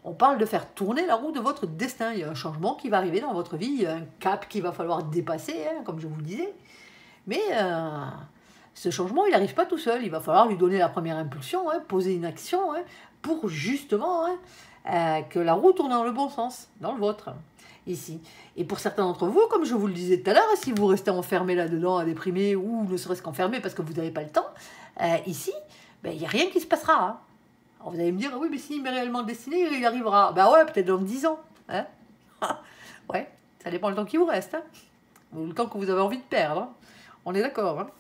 On parle de faire tourner la roue de votre destin. Il y a un changement qui va arriver dans votre vie. Il y a un cap qu'il va falloir dépasser, hein, comme je vous le disais. Mais ce changement, il n'arrive pas tout seul. Il va falloir lui donner la première impulsion, hein, poser une action, hein, pour justement que la roue tourne dans le bon sens, dans le vôtre, ici. Et pour certains d'entre vous, comme je vous le disais tout à l'heure, si vous restez enfermé là-dedans, à déprimer, ou ne serait-ce qu'enfermé parce que vous n'avez pas le temps, ici, ben, il n'y a rien qui se passera. Hein. Alors vous allez me dire, ah oui, mais s'il m'est réellement destiné, il arrivera. Ben ouais, peut-être dans 10 ans. Hein. Ouais, ça dépend le temps qui vous reste. Hein. Ou le temps que vous avez envie de perdre. Hein. On est d'accord. Hein.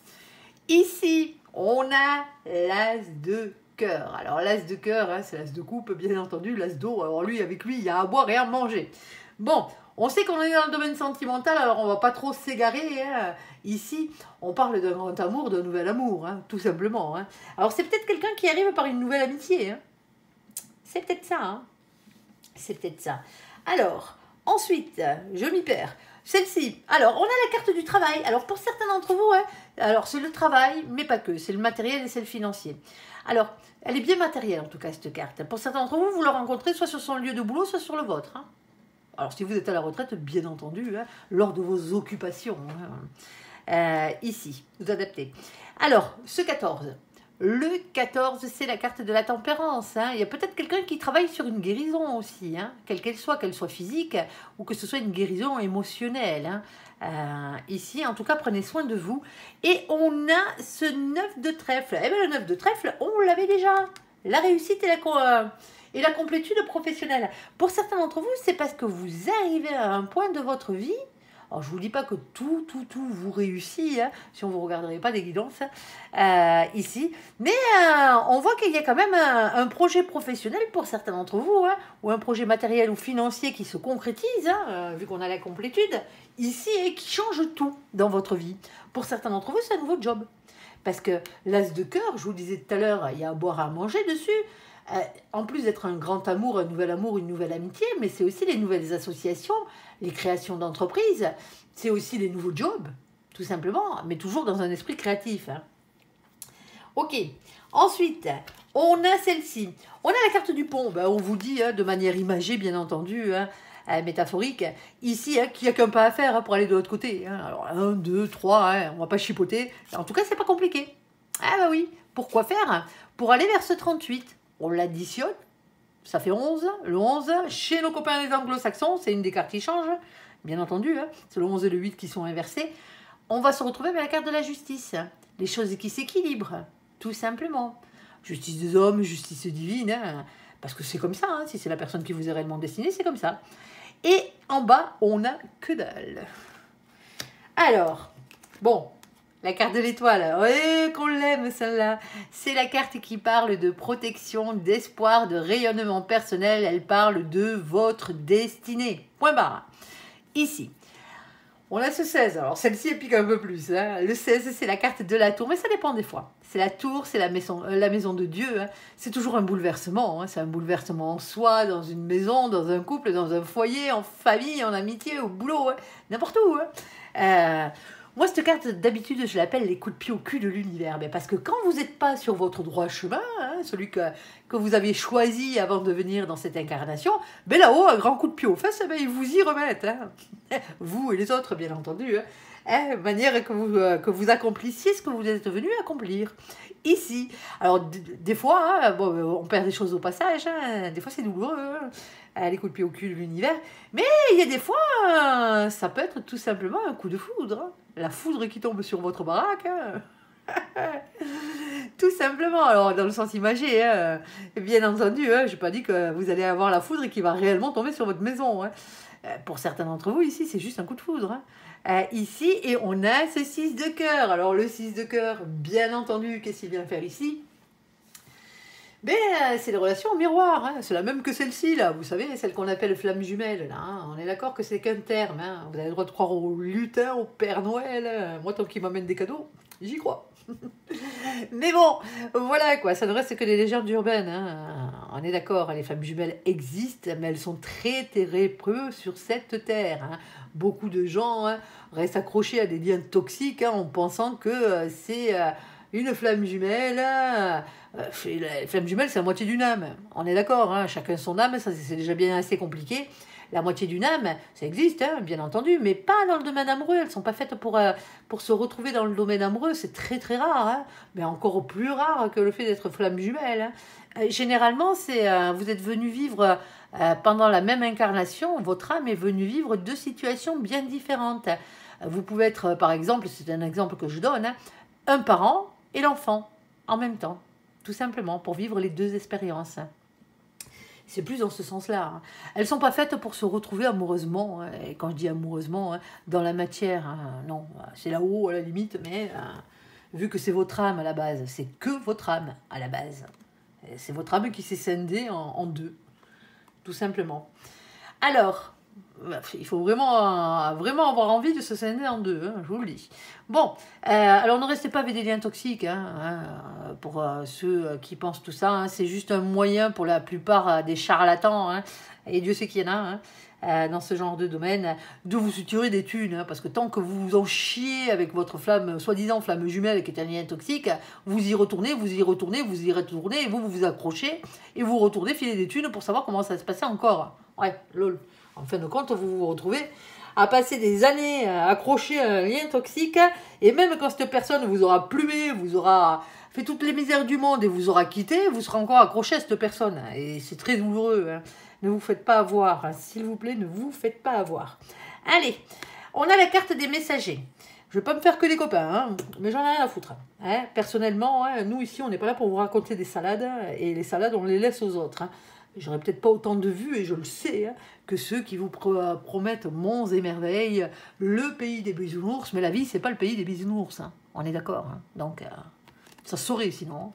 Ici, on a l'as de cœur. Alors l'as de cœur, hein, c'est l'as de coupe, bien entendu, l'as d'eau. Alors lui, avec lui, il y a à boire et à manger. Bon, on sait qu'on est dans le domaine sentimental, alors on va pas trop s'égarer. Hein. Ici, on parle d'un grand amour, d'un nouvel amour, hein, tout simplement. Hein. Alors c'est peut-être quelqu'un qui arrive par une nouvelle amitié. Hein. C'est peut-être ça. Hein. C'est peut-être ça. Alors, ensuite, je m'y perds. Celle-ci, alors on a la carte du travail. Alors pour certains d'entre vous, hein, alors c'est le travail, mais pas que, c'est le matériel et c'est le financier. Alors, elle est bien matérielle en tout cas cette carte. Pour certains d'entre vous, vous la rencontrez soit sur son lieu de boulot, soit sur le vôtre. Hein. Alors si vous êtes à la retraite, bien entendu, hein, lors de vos occupations. Hein. Ici, vous adaptez. Alors, ce 14. Le 14, c'est la carte de la tempérance. Hein. Il y a peut-être quelqu'un qui travaille sur une guérison aussi, hein, quelle qu'elle soit physique ou que ce soit une guérison émotionnelle. Hein. Ici, en tout cas, prenez soin de vous. Et on a ce 9 de trèfle. Eh bien, le 9 de trèfle, on l'avait déjà. La réussite et la complétude professionnelle. Pour certains d'entre vous, c'est parce que vous arrivez à un point de votre vie. Alors, je ne vous dis pas que tout vous réussit, hein, si on ne vous regarderait pas des guidances ici. Mais on voit qu'il y a quand même un projet professionnel pour certains d'entre vous, hein, ou un projet matériel ou financier qui se concrétise, hein, vu qu'on a la complétude, ici, et qui change tout dans votre vie. Pour certains d'entre vous, c'est un nouveau job. Parce que l'as de cœur, je vous le disais tout à l'heure, il y a à boire, à manger dessus. En plus d'être un grand amour, une nouvelle amitié, mais c'est aussi les nouvelles associations, les créations d'entreprises, c'est aussi les nouveaux jobs, tout simplement, mais toujours dans un esprit créatif. Hein. Ok, ensuite, on a celle-ci. On a la carte du pont, ben, on vous dit, hein, de manière imagée, bien entendu, hein, métaphorique, ici, hein, qu'il n'y a qu'un pas à faire hein, pour aller de l'autre côté. Hein. Alors, 1, 2, 3, hein, on ne va pas chipoter. En tout cas, c'est pas compliqué. Ah bah oui, pourquoi faire? Pour aller vers ce 38. On l'additionne, ça fait 11. Le 11, chez nos copains les anglo-saxons, c'est une des cartes qui change, bien entendu. Hein, c'est le 11 et le 8 qui sont inversés. On va se retrouver avec la carte de la justice. Les choses qui s'équilibrent, tout simplement. Justice des hommes, justice divine, hein, parce que c'est comme ça. Hein, si c'est la personne qui vous est réellement destinée, c'est comme ça. Et en bas, on a que dalle. Alors, bon... La carte de l'étoile, oui, qu'on l'aime celle-là. C'est la carte qui parle de protection, d'espoir, de rayonnement personnel. Elle parle de votre destinée. Point barre. Ici, on a ce 16. Alors celle-ci, elle pique un peu plus. Hein. Le 16, c'est la carte de la tour, mais ça dépend des fois. C'est la tour, c'est la maison de Dieu. Hein. C'est toujours un bouleversement. Hein. C'est un bouleversement en soi, dans une maison, dans un couple, dans un foyer, en famille, en amitié, au boulot, hein. N'importe où. Hein. Moi, cette carte, d'habitude, je l'appelle les coups de pied au cul de l'univers. Parce que quand vous n'êtes pas sur votre droit chemin, hein, celui que vous avez choisi avant de venir dans cette incarnation, ben là-haut, un grand coup de pied aux fesses, ben, ils vous y remettent. Hein. Vous et les autres, bien entendu. Hein, manière que vous accomplissiez ce que vous êtes venu accomplir. Ici. Alors, des fois, hein, bon, on perd des choses au passage. Hein, des fois, c'est douloureux. Hein, les coups de pied au cul de l'univers. Mais il y a des fois, ça peut être tout simplement un coup de foudre. Hein. La foudre qui tombe sur votre baraque. Hein. Tout simplement. Alors, dans le sens imagé, hein, bien entendu, hein, je n'ai pas dit que vous allez avoir la foudre qui va réellement tomber sur votre maison. Hein. Pour certains d'entre vous, ici, c'est juste un coup de foudre. Hein. Ici, et on a ce 6 de cœur. Alors, le 6 de cœur, bien entendu, qu'est-ce qu'il vient faire ici? Mais c'est les relations au miroir, hein. C'est la même que celle-ci, là. Vous savez, celle qu'on appelle flamme jumelle, là. Hein. On est d'accord que c'est qu'un terme. Hein. Vous avez le droit de croire au lutin, au Père Noël. Moi, tant qu'il m'amène des cadeaux, j'y crois. Mais bon, voilà quoi, ça ne reste que des légendes urbaines. Hein. On est d'accord, les flammes jumelles existent, mais elles sont très peu sur cette terre. Hein. Beaucoup de gens restent accrochés à des liens toxiques en pensant que c'est une flamme jumelle. La flamme jumelle, c'est la moitié d'une âme. On est d'accord, hein, chacun son âme, ça c'est déjà bien assez compliqué. La moitié d'une âme, ça existe, hein, bien entendu, mais pas dans le domaine amoureux. Elles ne sont pas faites pour se retrouver dans le domaine amoureux. C'est très rare, hein, mais encore plus rare que le fait d'être flamme jumelle. Hein. Généralement, vous êtes venu vivre pendant la même incarnation, votre âme est venue vivre deux situations bien différentes. Vous pouvez être, par exemple, c'est un exemple que je donne, hein, un parent et l'enfant en même temps, tout simplement, pour vivre les deux expériences. C'est plus dans ce sens-là. Hein. Elles ne sont pas faites pour se retrouver amoureusement, hein, et quand je dis amoureusement, hein, dans la matière. Hein, non, c'est là-haut à la limite, mais vu que c'est votre âme à la base, c'est que votre âme à la base. C'est votre âme qui s'est scindée en deux, tout simplement. Alors, il faut vraiment avoir envie de se scinder en deux, hein, je vous le dis. Bon, alors ne restez pas avec des liens toxiques, pour ceux qui pensent tout ça. Hein, c'est juste un moyen pour la plupart des charlatans, hein, et Dieu sait qu'il y en a, dans ce genre de domaine, de vous suturer des thunes. Hein, parce que tant que vous vous en chiez avec votre flamme, soi-disant flamme jumelle, qui est un lien toxique, vous y retournez, et vous vous accrochez, et vous retournez filer des thunes pour savoir comment ça va se passer encore. Ouais, lol. En fin de compte, vous vous retrouvez à passer des années accrochés à un lien toxique, et même quand cette personne vous aura plumé, vous aura fait toutes les misères du monde et vous aura quitté, vous serez encore accroché à cette personne. Et c'est très douloureux. Hein. Ne vous faites pas avoir. Hein. S'il vous plaît, ne vous faites pas avoir. Allez, on a la carte des messagers. Je ne vais pas me faire que des copains, hein, mais j'en ai rien à foutre. Hein. Personnellement, hein, nous ici, on n'est pas là pour vous raconter des salades, et les salades, on les laisse aux autres. Hein. J'aurais peut-être pas autant de vues, et je le sais, hein, que ceux qui vous promettent monts et merveilles, le pays des bisounours. Mais la vie, c'est pas le pays des bisounours. Hein. On est d'accord. Hein. Donc, ça saurait sinon.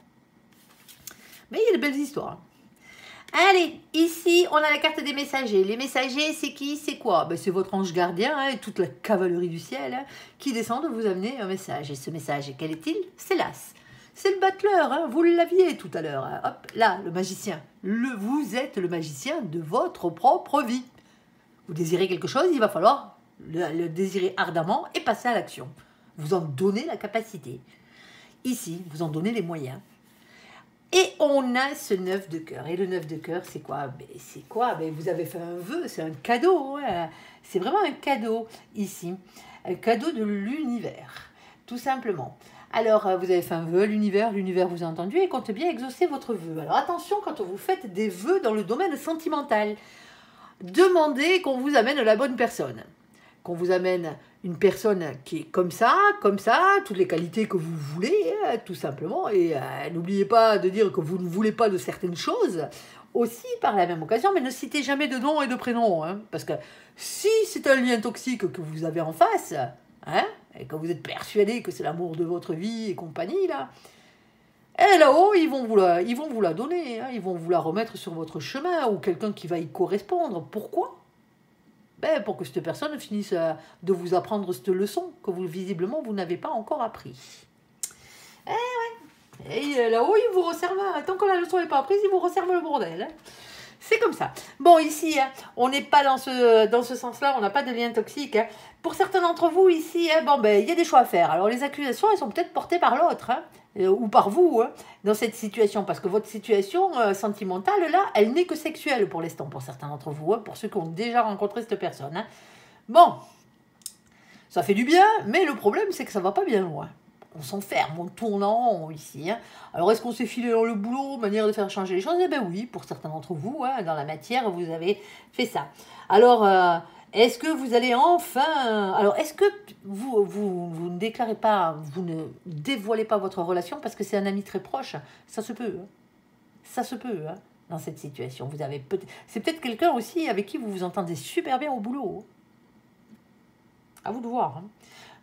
Mais il y a de belles histoires. Allez, ici, on a la carte des messagers. Les messagers, c'est qui? C'est quoi? Ben, c'est votre ange gardien, hein, et toute la cavalerie du ciel, hein, qui descend de vous amener un message. Et ce message, quel est-il? C'est l'as. C'est le battleur, hein, vous l'aviez tout à l'heure. Hein. Hop, là, le magicien. Vous êtes le magicien de votre propre vie. Vous désirez quelque chose, il va falloir le désirer ardemment et passer à l'action. Vous en donnez la capacité. Ici, vous en donnez les moyens. Et on a ce 9 de cœur. Et le 9 de cœur, c'est quoi? C'est quoi? Vous avez fait un vœu, c'est un cadeau. Hein. C'est vraiment un cadeau ici. Un cadeau de l'univers, tout simplement. Alors, vous avez fait un vœu, l'univers vous a entendu et compte bien exaucer votre vœu. Alors, attention quand vous faites des vœux dans le domaine sentimental. Demandez qu'on vous amène la bonne personne. Qu'on vous amène une personne qui est comme ça, toutes les qualités que vous voulez, tout simplement. Et n'oubliez pas de dire que vous ne voulez pas de certaines choses, aussi par la même occasion, mais ne citez jamais de nom et de prénom. Hein, parce que si c'est un lien toxique que vous avez en face, hein, et que vous êtes persuadé que c'est l'amour de votre vie et compagnie, là, et là-haut, ils vont vous la donner, hein, ils vont vous la remettre sur votre chemin, ou quelqu'un qui va y correspondre. Pourquoi? Pour que cette personne finisse de vous apprendre cette leçon que visiblement, vous n'avez pas encore appris. Et là-haut, ils vous resservent, tant que la leçon n'est pas apprise, ils vous resservent le bordel. Hein. C'est comme ça. Bon, ici, hein, on n'est pas dans ce sens-là, on n'a pas de lien toxique. Hein. Pour certains d'entre vous, ici, hein, il y a des choix à faire. Alors, les accusations, elles sont peut-être portées par l'autre, hein, ou par vous, hein, dans cette situation. Parce que votre situation sentimentale, là, elle n'est que sexuelle pour l'instant, pour certains d'entre vous, hein, pour ceux qui ont déjà rencontré cette personne. Hein. Bon, ça fait du bien, mais le problème, c'est que ça ne va pas bien loin. On s'enferme, on tourne en rond ici. Hein. Alors, est-ce qu'on s'est filé dans le boulot, manière de faire changer les choses? Eh bien oui, pour certains d'entre vous, hein, dans la matière, vous avez fait ça. Alors, est-ce que vous allez enfin... Alors, est-ce que vous ne déclarez pas, vous ne dévoilez pas votre relation parce que c'est un ami très proche? Ça se peut. Hein. Ça se peut, hein, dans cette situation. C'est peut-être quelqu'un aussi avec qui vous vous entendez super bien au boulot. À vous de voir. Hein.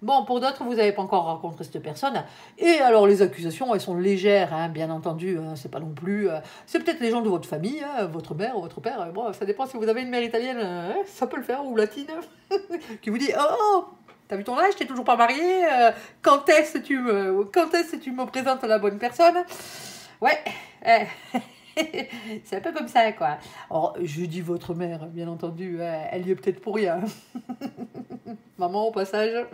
Bon, pour d'autres, vous n'avez pas encore rencontré cette personne. Et alors, les accusations, elles sont légères, hein, bien entendu. Hein, c'est pas non plus... c'est peut-être les gens de votre famille, hein, votre mère ou votre père. Bon, ça dépend si vous avez une mère italienne, ça peut le faire, ou latine, qui vous dit, oh, t'as vu ton âge, t'es toujours pas marié, quand est-ce que tu me présentes la bonne personne? Ouais, c'est un peu comme ça, quoi. Alors, je dis votre mère, bien entendu, elle y est peut-être pour rien. Maman, au passage.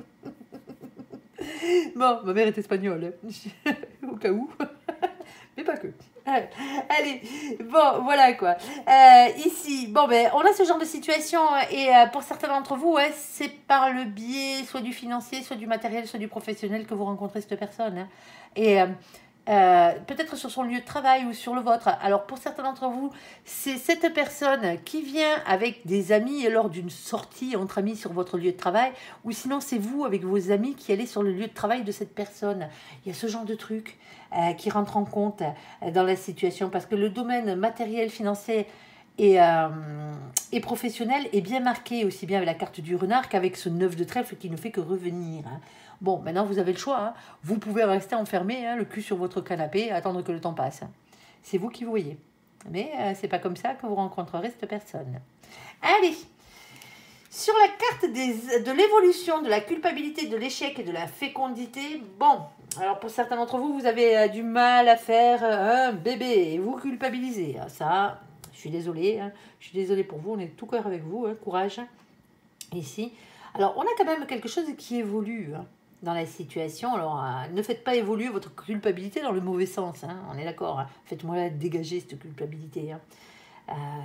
Bon, ma mère est espagnole, au cas où. Mais pas que. Allez, bon, voilà quoi. Ici, bon, ben, on a ce genre de situation et pour certains d'entre vous, c'est par le biais soit du financier, soit du matériel, soit du professionnel que vous rencontrez cette personne. Hein. Et peut-être sur son lieu de travail ou sur le vôtre. Alors pour certains d'entre vous, c'est cette personne qui vient avec des amis lors d'une sortie entre amis sur votre lieu de travail, ou sinon c'est vous avec vos amis qui allez sur le lieu de travail de cette personne. Il y a ce genre de truc qui rentre en compte dans la situation, parce que le domaine matériel, financier et professionnel est bien marqué, aussi bien avec la carte du renard qu'avec ce 9 de trèfle qui ne fait que revenir. Hein. Bon, maintenant vous avez le choix. Hein. Vous pouvez rester enfermé, hein, le cul sur votre canapé, attendre que le temps passe. C'est vous qui voyez. Mais c'est pas comme ça que vous rencontrerez cette personne. Allez, sur la carte de l'évolution, de la culpabilité, de l'échec et de la fécondité, bon, alors pour certains d'entre vous, vous avez du mal à faire un bébé et vous culpabilisez. Ça, je suis désolée. Hein. Je suis désolée pour vous, on est tout cœur avec vous. Hein. Courage. Ici. Alors, on a quand même quelque chose qui évolue hein, dans la situation. Alors, ne faites pas évoluer votre culpabilité dans le mauvais sens. Hein. On est d'accord. Hein. Faites-moi dégager cette culpabilité. Hein.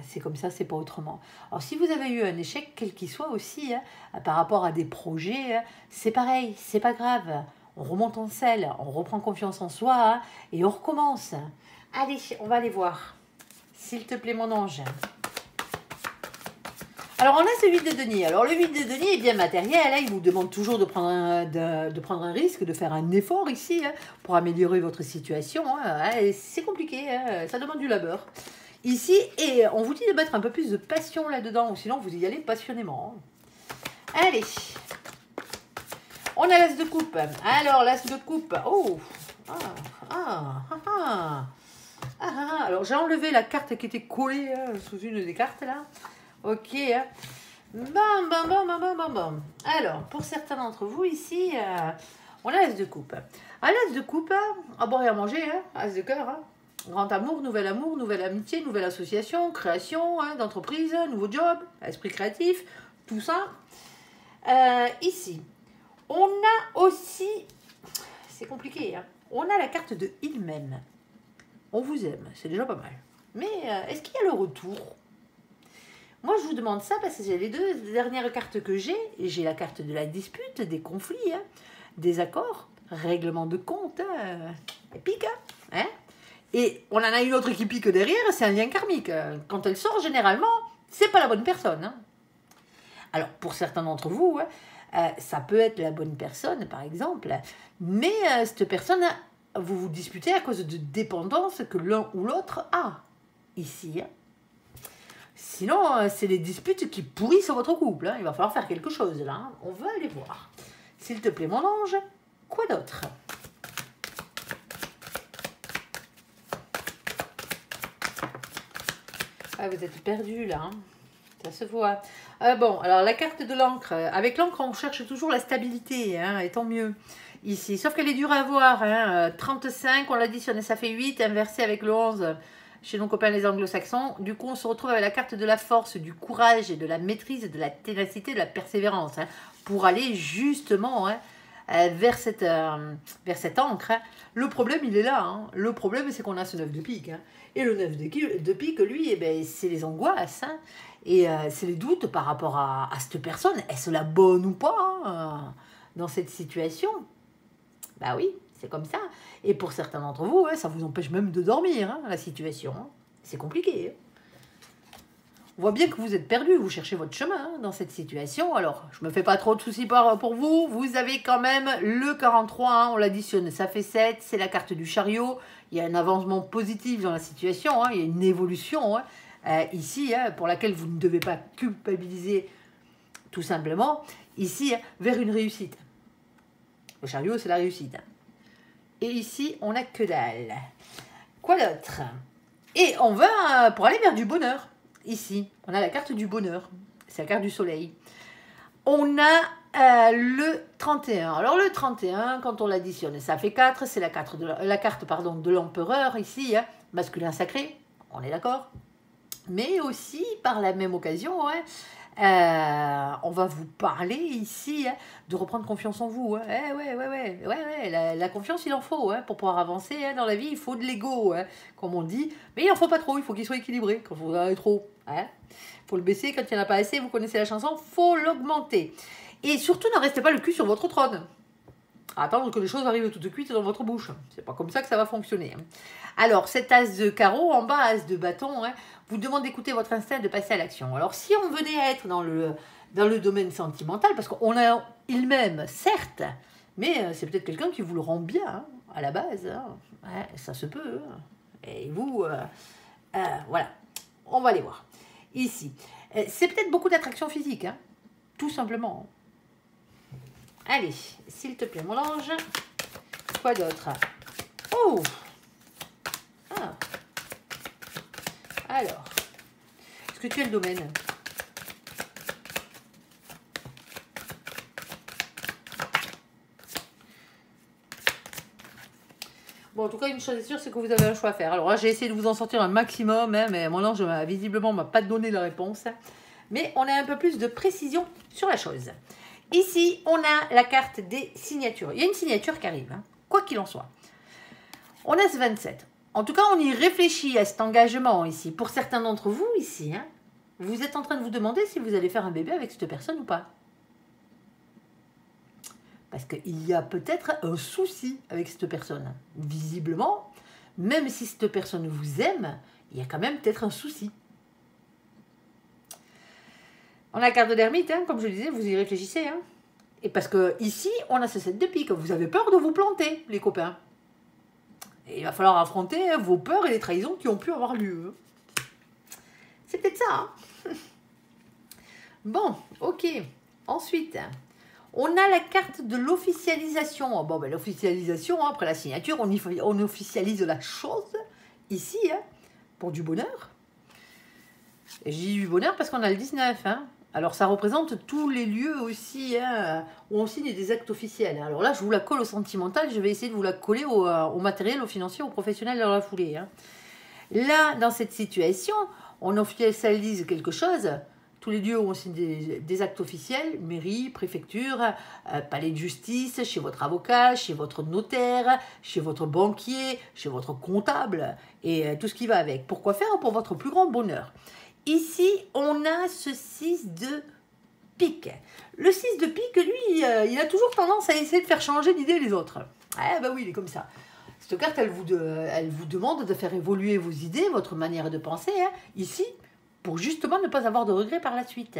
C'est comme ça, c'est pas autrement. Alors, si vous avez eu un échec, quel qu'il soit aussi, hein, par rapport à des projets, hein, c'est pareil, c'est pas grave. On remonte en selle, on reprend confiance en soi hein, et on recommence. Allez, on va aller voir. S'il te plaît, mon ange. Alors, on a ce 8 de denier. Alors, le 8 de denier est bien matériel. Hein. Il vous demande toujours de prendre un risque, de faire un effort ici hein, pour améliorer votre situation. Hein. C'est compliqué, hein. Ça demande du labeur. Ici, et on vous dit de mettre un peu plus de passion là-dedans, ou sinon vous y allez passionnément. Allez. On a l'as de coupe. Alors, l'as de coupe. Oh. Alors, j'ai enlevé la carte qui était collée hein, sous une des cartes là. Ok. Bon. Alors, pour certains d'entre vous ici, on a l'as de coupe. À l'as de coupe, à boire et à manger, hein, as de cœur. Hein. Grand amour, nouvelle amitié, nouvelle association, création hein, d'entreprise, nouveau job, esprit créatif, tout ça. Ici, on a aussi, c'est compliqué, hein, on a la carte de il m'aime. On vous aime, c'est déjà pas mal. Mais est-ce qu'il y a le retour ? Moi, je vous demande ça parce que c'est les deux dernières cartes que j'ai. J'ai la carte de la dispute, des conflits, hein, des accords, règlement de compte, hein, pique, hein. Et on en a une autre qui pique derrière, c'est un lien karmique. Quand elle sort, généralement, c'est pas la bonne personne. Hein. Alors, pour certains d'entre vous, ça peut être la bonne personne, par exemple, mais cette personne, vous vous disputez à cause de dépendance que l'un ou l'autre a ici. Hein. Sinon, c'est les disputes qui pourrissent votre couple. Hein. Il va falloir faire quelque chose, là. Hein. On va aller voir. S'il te plaît, mon ange, quoi d'autre ? Ah, vous êtes perdu là, hein. Ça se voit. Bon, alors la carte de l'encre. Avec l'encre, on cherche toujours la stabilité, hein, et tant mieux. Ici, sauf qu'elle est dure à voir. Hein. 35, on l'additionne, ça fait 8, inversé avec le 11 chez nos copains les anglo-saxons. Du coup, on se retrouve avec la carte de la force, du courage, et de la maîtrise, de la ténacité, de la persévérance, hein, pour aller justement hein, vers cette encre. Hein. Le problème, il est là. Hein. Le problème, c'est qu'on a ce 9 de pique. Hein. Et le 9 de pique, lui, eh ben, c'est les angoisses. Hein. Et c'est les doutes par rapport à cette personne. Est-ce la bonne ou pas hein, dans cette situation? Bah oui, c'est comme ça. Et pour certains d'entre vous, hein, ça vous empêche même de dormir, hein, la situation. Hein. C'est compliqué. Hein. On voit bien que vous êtes perdu, vous cherchez votre chemin hein, dans cette situation. Alors, je me fais pas trop de soucis pour vous. Vous avez quand même le 43, hein, on l'additionne, ça fait 7. C'est la carte du chariot. Il y a un avancement positif dans la situation. Hein, il y a une évolution hein, ici, hein, pour laquelle vous ne devez pas culpabiliser tout simplement. Ici, hein, vers une réussite. Le chariot, c'est la réussite. Et ici, on n'a que dalle. Quoi d'autre? Et on va pour aller vers du bonheur. Ici, on a la carte du bonheur. C'est la carte du soleil. On a le 31. Alors le 31, quand on l'additionne, ça fait 4. C'est la carte de l'empereur ici, hein, masculin sacré. On est d'accord? Mais aussi, par la même occasion, hein, on va vous parler ici hein, de reprendre confiance en vous. Hein. La confiance, il en faut. Hein, pour pouvoir avancer hein, dans la vie, il faut de l'ego, hein, comme on dit. Mais il n'en faut pas trop, il faut qu'il soit équilibré. Quand vous en avez trop, hein. Faut le baisser. Quand il n'y en a pas assez, vous connaissez la chanson, faut l'augmenter. Et surtout, ne restez pas le cul sur votre trône. Attendre que les choses arrivent toutes cuites dans votre bouche. C'est pas comme ça que ça va fonctionner. Hein. Alors, cet as de carreau, en bas, as de bâton, hein, vous demande d'écouter votre instinct et de passer à l'action. Alors, si on venait à être dans le domaine sentimental, parce qu'on a il-même, certes, mais c'est peut-être quelqu'un qui vous le rend bien, hein, à la base. Hein. Ouais, ça se peut. Hein. Et vous, voilà, on va aller voir. Ici, c'est peut-être beaucoup d'attraction physique, hein, tout simplement. Allez, s'il te plaît, mon ange. Quoi d'autre? Oh! Ah. Alors, est-ce que tu as le domaine? Bon, en tout cas, une chose est sûre, c'est que vous avez un choix à faire. Alors là, j'ai essayé de vous en sortir un maximum, hein, mais mon ange, visiblement, ne m'a pas donné la réponse. Mais on a un peu plus de précision sur la chose. Ici, on a la carte des signatures. Il y a une signature qui arrive, hein, quoi qu'il en soit. On a ce 27. En tout cas, on y réfléchit à cet engagement ici. Pour certains d'entre vous ici, hein, vous êtes en train de vous demander si vous allez faire un bébé avec cette personne ou pas. Parce qu'il y a peut-être un souci avec cette personne. Visiblement, même si cette personne vous aime, il y a quand même peut-être un souci. On a la carte de l'ermite, hein, comme je le disais, vous y réfléchissez. Hein. Et parce que ici, on a ce 7 de pique. Vous avez peur de vous planter, les copains. Et il va falloir affronter hein, vos peurs et les trahisons qui ont pu avoir lieu. C'est peut-être ça. Hein. Bon, ok. Ensuite, on a la carte de l'officialisation. Bon, ben, l'officialisation, hein, après la signature, on officialise la chose ici, hein, pour du bonheur. Et j'ai du bonheur parce qu'on a le 19. Hein. Alors, ça représente tous les lieux aussi hein, où on signe des actes officiels. Alors là, je vous la colle au sentimental. Je vais essayer de vous la coller au matériel, au financier, au professionnel dans la foulée. Hein. Là, dans cette situation, on officialise quelque chose. Tous les lieux où on signe des actes officiels, mairie, préfecture, palais de justice, chez votre avocat, chez votre notaire, chez votre banquier, chez votre comptable et tout ce qui va avec. Pourquoi faire? Pour votre plus grand bonheur. Ici, on a ce 6 de pique. Le 6 de pique, lui, il a toujours tendance à essayer de faire changer d'idée les autres. Ah bah oui, il est comme ça. Cette carte, elle vous demande de faire évoluer vos idées, votre manière de penser, hein, ici, pour justement ne pas avoir de regrets par la suite.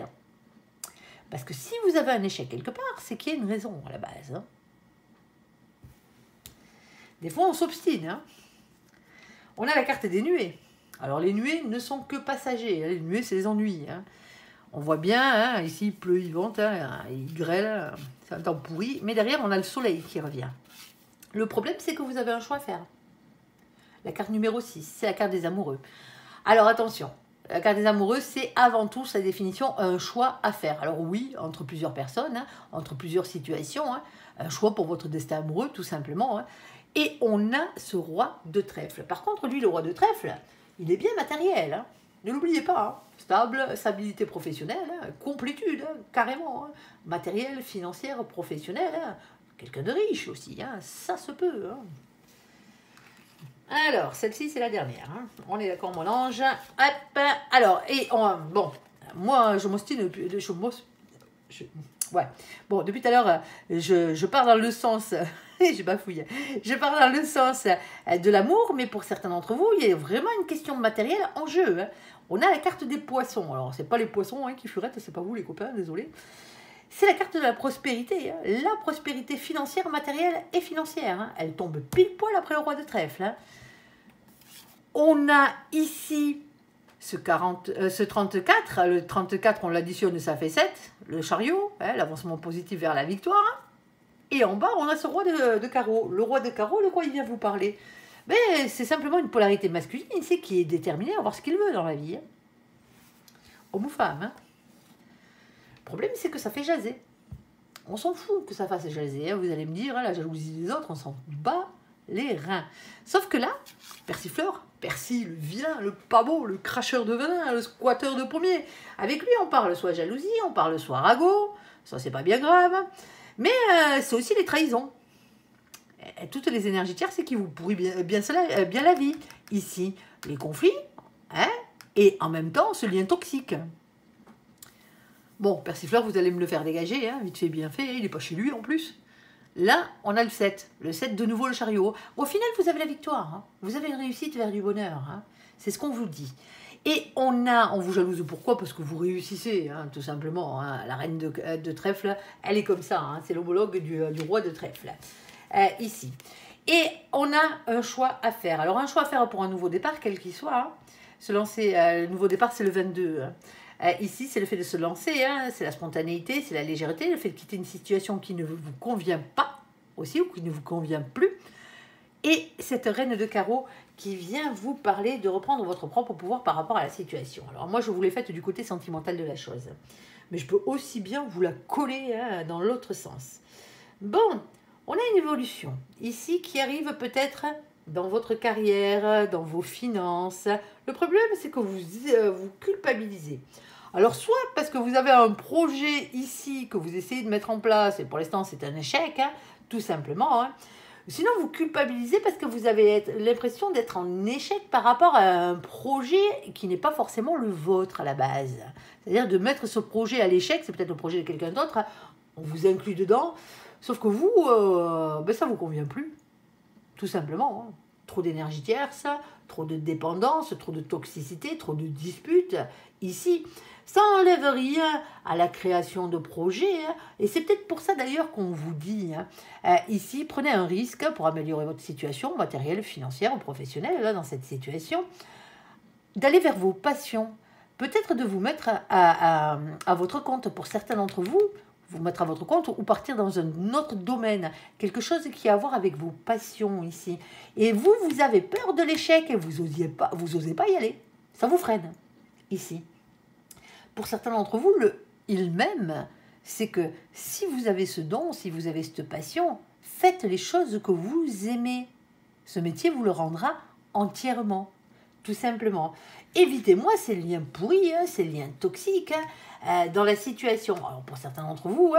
Parce que si vous avez un échec quelque part, c'est qu'il y a une raison à la base. Hein. Des fois, on s'obstine. Hein. On a la carte des nuées. Alors, les nuées ne sont que passagers. Les nuées, c'est les ennuis. Hein. On voit bien, hein, ici, il pleut, il vente, hein, il grêle, c'est un temps pourri. Mais derrière, on a le soleil qui revient. Le problème, c'est que vous avez un choix à faire. La carte numéro 6, c'est la carte des amoureux. Alors, attention. La carte des amoureux, c'est avant tout, sa définition, un choix à faire. Alors oui, entre plusieurs personnes, hein, entre plusieurs situations, hein, un choix pour votre destin amoureux, tout simplement. Hein. Et on a ce roi de trèfle. Par contre, lui, le roi de trèfle, il est bien matériel. Hein. Ne l'oubliez pas. Hein. Stable, stabilité professionnelle, hein, complétude, hein, carrément. Hein. Matériel, financière, professionnelle. Hein. Quelqu'un de riche aussi, hein, ça se peut. Hein. Alors, celle-ci, c'est la dernière. Hein. On est d'accord, mon ange. Hop. Alors, bon, moi, je m'ostine. Ouais. Bon, depuis tout à l'heure, je pars dans le sens... je bafouille. Je pars dans le sens de l'amour, mais pour certains d'entre vous, il y a vraiment une question matérielle en jeu. Hein. On a la carte des poissons. Alors, c'est pas les poissons hein, qui furettent, c'est pas vous les copains, désolé. C'est la carte de la prospérité. Hein. La prospérité financière, matérielle et financière. Hein. Elle tombe pile poil après le roi de trèfle. Hein. On a ici ce 34. Le 34, on l'additionne, ça fait 7. Le chariot, hein, l'avancement positif vers la victoire. Et en bas, on a ce roi de carreau. Le roi de carreau, de quoi il vient vous parler? Mais c'est simplement une polarité masculine ici qui est déterminée à voir ce qu'il veut dans la vie. Hein. Homme ou femme. Hein. Le problème, c'est que ça fait jaser. On s'en fout que ça fasse jaser. Hein. Vous allez me dire, hein, la jalousie des autres, on s'en bat les reins. Sauf que là, Persifleur, Percy, le vilain, le pas beau, le cracheur de venin, le squatteur de pommier, avec lui, on parle soit jalousie, on parle soit ragot. Ça, c'est pas bien grave. Mais c'est aussi les trahisons. Et toutes les énergies tierces, c'est qui vous pourrit bien la vie. Ici, les conflits, hein, et en même temps, ce lien toxique. Bon, Persifleur, vous allez me le faire dégager, hein, vite fait, bien fait, il n'est pas chez lui en plus. Là, on a le 7 de nouveau le chariot. Au final, vous avez la victoire, hein. Vous avez une réussite vers du bonheur, hein. C'est ce qu'on vous dit. Et on vous jalouse pourquoi? Parce que vous réussissez, hein, tout simplement. Hein. La reine de trèfle, elle est comme ça, hein, c'est l'homologue du roi de trèfle, ici. Et on a un choix à faire. Alors, un choix à faire pour un nouveau départ, quel qu'il soit. Hein. Se lancer, le nouveau départ, c'est le 22. Hein. Ici, c'est le fait de se lancer, hein, c'est la spontanéité, c'est la légèreté, le fait de quitter une situation qui ne vous convient pas aussi, ou qui ne vous convient plus. Et cette reine de carreau qui vient vous parler de reprendre votre propre pouvoir par rapport à la situation. Alors moi, je vous l'ai faite du côté sentimental de la chose. Mais je peux aussi bien vous la coller hein, dans l'autre sens. Bon, on a une évolution ici qui arrive peut-être dans votre carrière, dans vos finances. Le problème, c'est que vous culpabilisez. Alors, soit parce que vous avez un projet ici que vous essayez de mettre en place, et pour l'instant, c'est un échec, hein, tout simplement. Hein. Sinon, vous culpabilisez parce que vous avez l'impression d'être en échec par rapport à un projet qui n'est pas forcément le vôtre à la base. C'est-à-dire de mettre ce projet à l'échec, c'est peut-être le projet de quelqu'un d'autre, on vous inclut dedans, sauf que vous, ça ne vous convient plus, tout simplement. Hein. Trop d'énergie tierce, trop de dépendance, trop de toxicité, trop de disputes. Ici, ça n'enlève rien à la création de projets. Hein. Et c'est peut-être pour ça d'ailleurs qu'on vous dit, hein, ici, prenez un risque pour améliorer votre situation matérielle, financière ou professionnelle, là, dans cette situation, d'aller vers vos passions. Peut-être de vous mettre à votre compte pour certains d'entre vous, vous mettre à votre compte ou partir dans un autre domaine, quelque chose qui a à voir avec vos passions ici. Et vous avez peur de l'échec et vous osez pas y aller. Ça vous freine, ici. Pour certains d'entre vous, le « il m'aime », c'est que si vous avez ce don, si vous avez cette passion, faites les choses que vous aimez. Ce métier vous le rendra entièrement, tout simplement. Évitez-moi ces liens pourris, hein, ces liens toxiques, hein, dans la situation. Alors pour certains d'entre vous,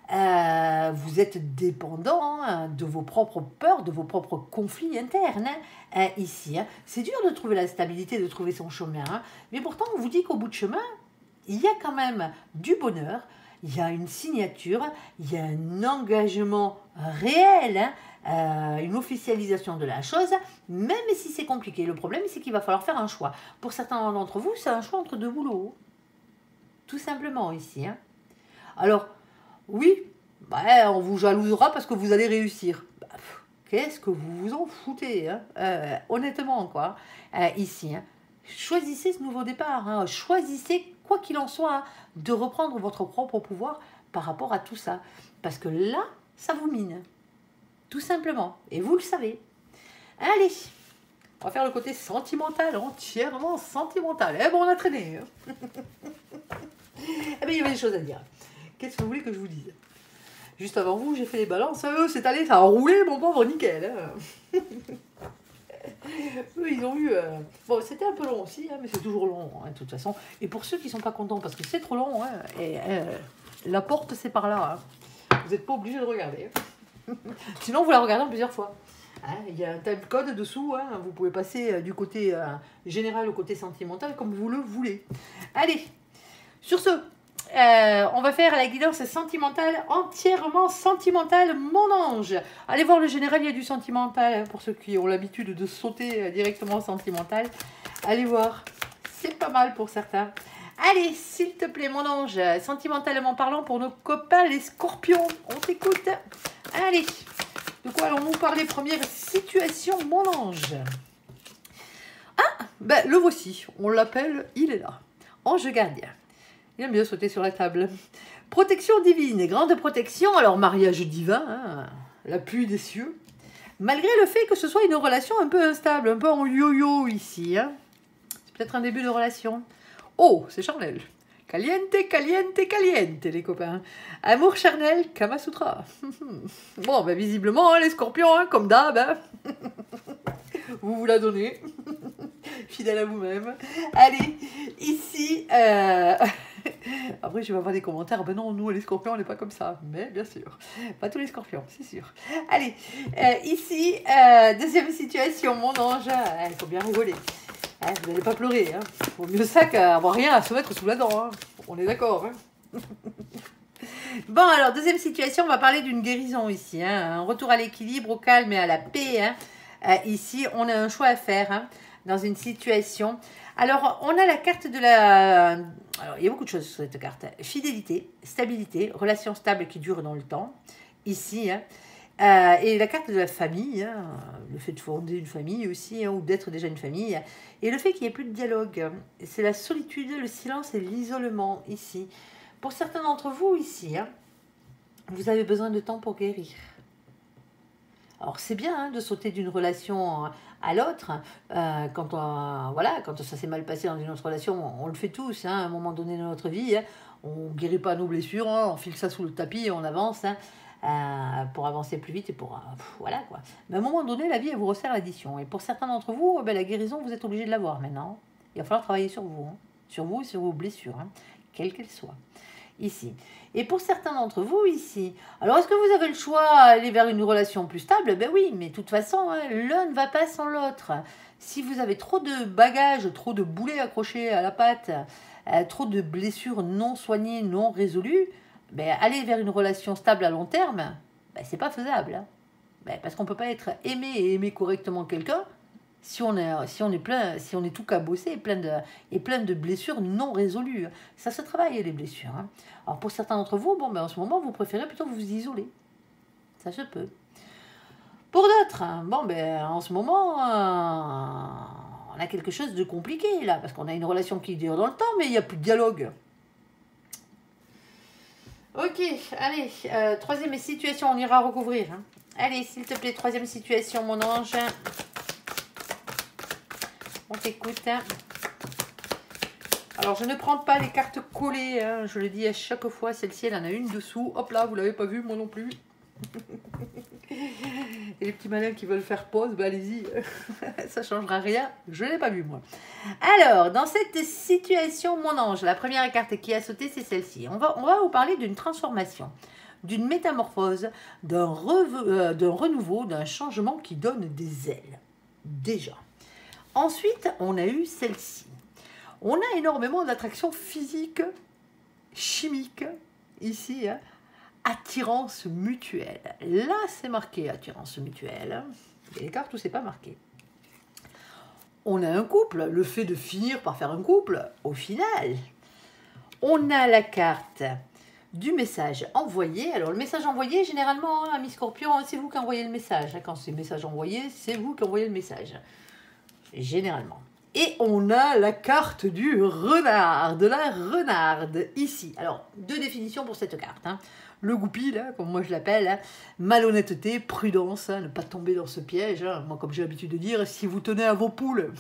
hein, vous êtes dépendant hein, de vos propres peurs, de vos propres conflits internes. Hein, ici, hein. C'est dur de trouver la stabilité, de trouver son chemin. Hein, mais pourtant, on vous dit qu'au bout de chemin, il y a quand même du bonheur, il y a une signature, il y a un engagement réel, hein, une officialisation de la chose, même si c'est compliqué. Le problème, c'est qu'il va falloir faire un choix. Pour certains d'entre vous, c'est un choix entre deux boulots. Tout simplement ici. Hein. Alors, oui, on vous jalousera parce que vous allez réussir. Qu'est-ce que vous vous en foutez hein, honnêtement, quoi. Ici, hein. Choisissez ce nouveau départ. Hein. Choisissez, quoi qu'il en soit, hein, de reprendre votre propre pouvoir par rapport à tout ça. Parce que là, ça vous mine. Tout simplement. Et vous le savez. Allez, on va faire le côté sentimental, entièrement sentimental. Eh ben, on a traîné. Hein. Eh bien, il y avait des choses à dire. Qu'est-ce que vous voulez que je vous dise? Juste avant vous, j'ai fait les balances. C'est allé, ça a roulé, mon pauvre, nickel. Hein. Eux, ils ont eu... Bon, c'était un peu long aussi, hein, mais c'est toujours long, hein, de toute façon. Et pour ceux qui ne sont pas contents, parce que c'est trop long, hein, la porte, c'est par là. Hein. Vous n'êtes pas obligé de regarder. Sinon, vous la regardez en plusieurs fois. Hein, il y a un time code dessous. Hein, vous pouvez passer du côté général au côté sentimental, comme vous le voulez. Allez, sur ce... on va faire la guidance sentimentale, entièrement sentimentale, mon ange. Allez voir le général, il y a du sentimental, hein, pour ceux qui ont l'habitude de sauter directement au sentimental. Allez voir, c'est pas mal pour certains. Allez, s'il te plaît, mon ange, sentimentalement parlant, pour nos copains les scorpions, on t'écoute. Allez, de quoi allons-nous parler? Première situation, mon ange. Ah, ben le voici, on l'appelle, il est là. Ange gardien. Il aime bien sauter sur la table. Protection divine, grande protection. Alors, mariage divin, hein, l'appui des cieux. Malgré le fait que ce soit une relation un peu instable, un peu en yo-yo ici. Hein. C'est peut-être un début de relation. Oh, c'est charnel. Caliente, caliente, caliente, les copains. Amour charnel, Kama Sutra. Bon, ben visiblement, hein, les scorpions, hein, comme d'hab, hein. Vous vous la donnez. Fidèle à vous-même. Allez, ici... Après, je vais avoir des commentaires. Ben non, nous, les scorpions, on n'est pas comme ça. Mais bien sûr. Pas tous les scorpions, c'est sûr. Allez, ici, deuxième situation, mon ange. Il faut bien rigoler. Hein, vous n'allez pas pleurer. Hein. Vaut mieux ça qu'avoir rien à se mettre sous la dent. Hein. On est d'accord. Hein. Bon, alors, deuxième situation, on va parler d'une guérison ici. Hein. Un retour à l'équilibre, au calme et à la paix. Hein. Ici, on a un choix à faire hein, dans une situation. Alors, on a la carte de la... Alors, il y a beaucoup de choses sur cette carte. Fidélité, stabilité, relation stable qui dure dans le temps. Ici, hein. Et la carte de la famille, hein, le fait de fonder une famille aussi, hein, ou d'être déjà une famille. Et le fait qu'il n'y ait plus de dialogue. C'est la solitude, le silence et l'isolement ici. Pour certains d'entre vous ici, hein, vous avez besoin de temps pour guérir. Alors c'est bien hein, de sauter d'une relation à l'autre, quand ça s'est mal passé dans une autre relation, on le fait tous, hein, à un moment donné de notre vie, hein, on ne guérit pas nos blessures, hein, on file ça sous le tapis et on avance hein, pour avancer plus vite et pour... voilà quoi. Mais à un moment donné, la vie elle vous resserre l'addition et pour certains d'entre vous, la guérison, vous êtes obligé de l'avoir maintenant. Il va falloir travailler sur vous et sur vos blessures, hein, quelles qu'elles soient. Ici. Et pour certains d'entre vous ici, alors est-ce que vous avez le choix d'aller vers une relation plus stable? Ben oui, mais de toute façon, hein, l'un ne va pas sans l'autre. Si vous avez trop de bagages, trop de boulets accrochés à la patte, trop de blessures non soignées, non résolues, ben, aller vers une relation stable à long terme, ben, c'est pas faisable. Hein. Ben, parce qu'on ne peut pas être aimé et aimer correctement quelqu'un si on est tout cabossé et plein de blessures non résolues. Ça se travaille, les blessures. Hein. Alors, pour certains d'entre vous, bon, ben, en ce moment, vous préférez plutôt vous isoler. Ça se peut. Pour d'autres, hein, bon, ben, en ce moment, on a quelque chose de compliqué, là, parce qu'on a une relation qui dure dans le temps, mais il n'y a plus de dialogue. Ok, allez, troisième situation, on ira recouvrir. Hein. Allez, s'il te plaît, troisième situation, mon ange. On t'écoute. Hein. Alors, je ne prends pas les cartes collées. Hein. Je le dis à chaque fois. Celle-ci, elle en a une dessous. Hop là, vous ne l'avez pas vue, moi non plus. Et les petits malins qui veulent faire pause, ben allez-y. Ça ne changera rien. Je ne l'ai pas vue, moi. Alors, dans cette situation, mon ange, la première carte qui a sauté, c'est celle-ci. On va vous parler d'une transformation, d'une métamorphose, d'un renouveau, d'un changement qui donne des ailes. Déjà. Ensuite, on a eu celle-ci. On a énormément d'attractions physiques, chimiques, ici, hein. Attirance mutuelle. Là, c'est marqué attirance mutuelle. Il y a des cartes où c'est pas marqué. On a un couple, le fait de finir par faire un couple, au final. On a la carte du message envoyé. Alors, le message envoyé, généralement, ami Scorpion, c'est vous qui envoyez le message. Quand c'est message envoyé, c'est vous qui envoyez le message. Généralement. Et on a la carte du renard, de la renarde, ici. Alors, deux définitions pour cette carte. Hein. Le goupil, là, comme moi je l'appelle, hein. Malhonnêteté, prudence, hein, ne pas tomber dans ce piège. Hein. Moi, comme j'ai l'habitude de dire, si vous tenez à vos poules,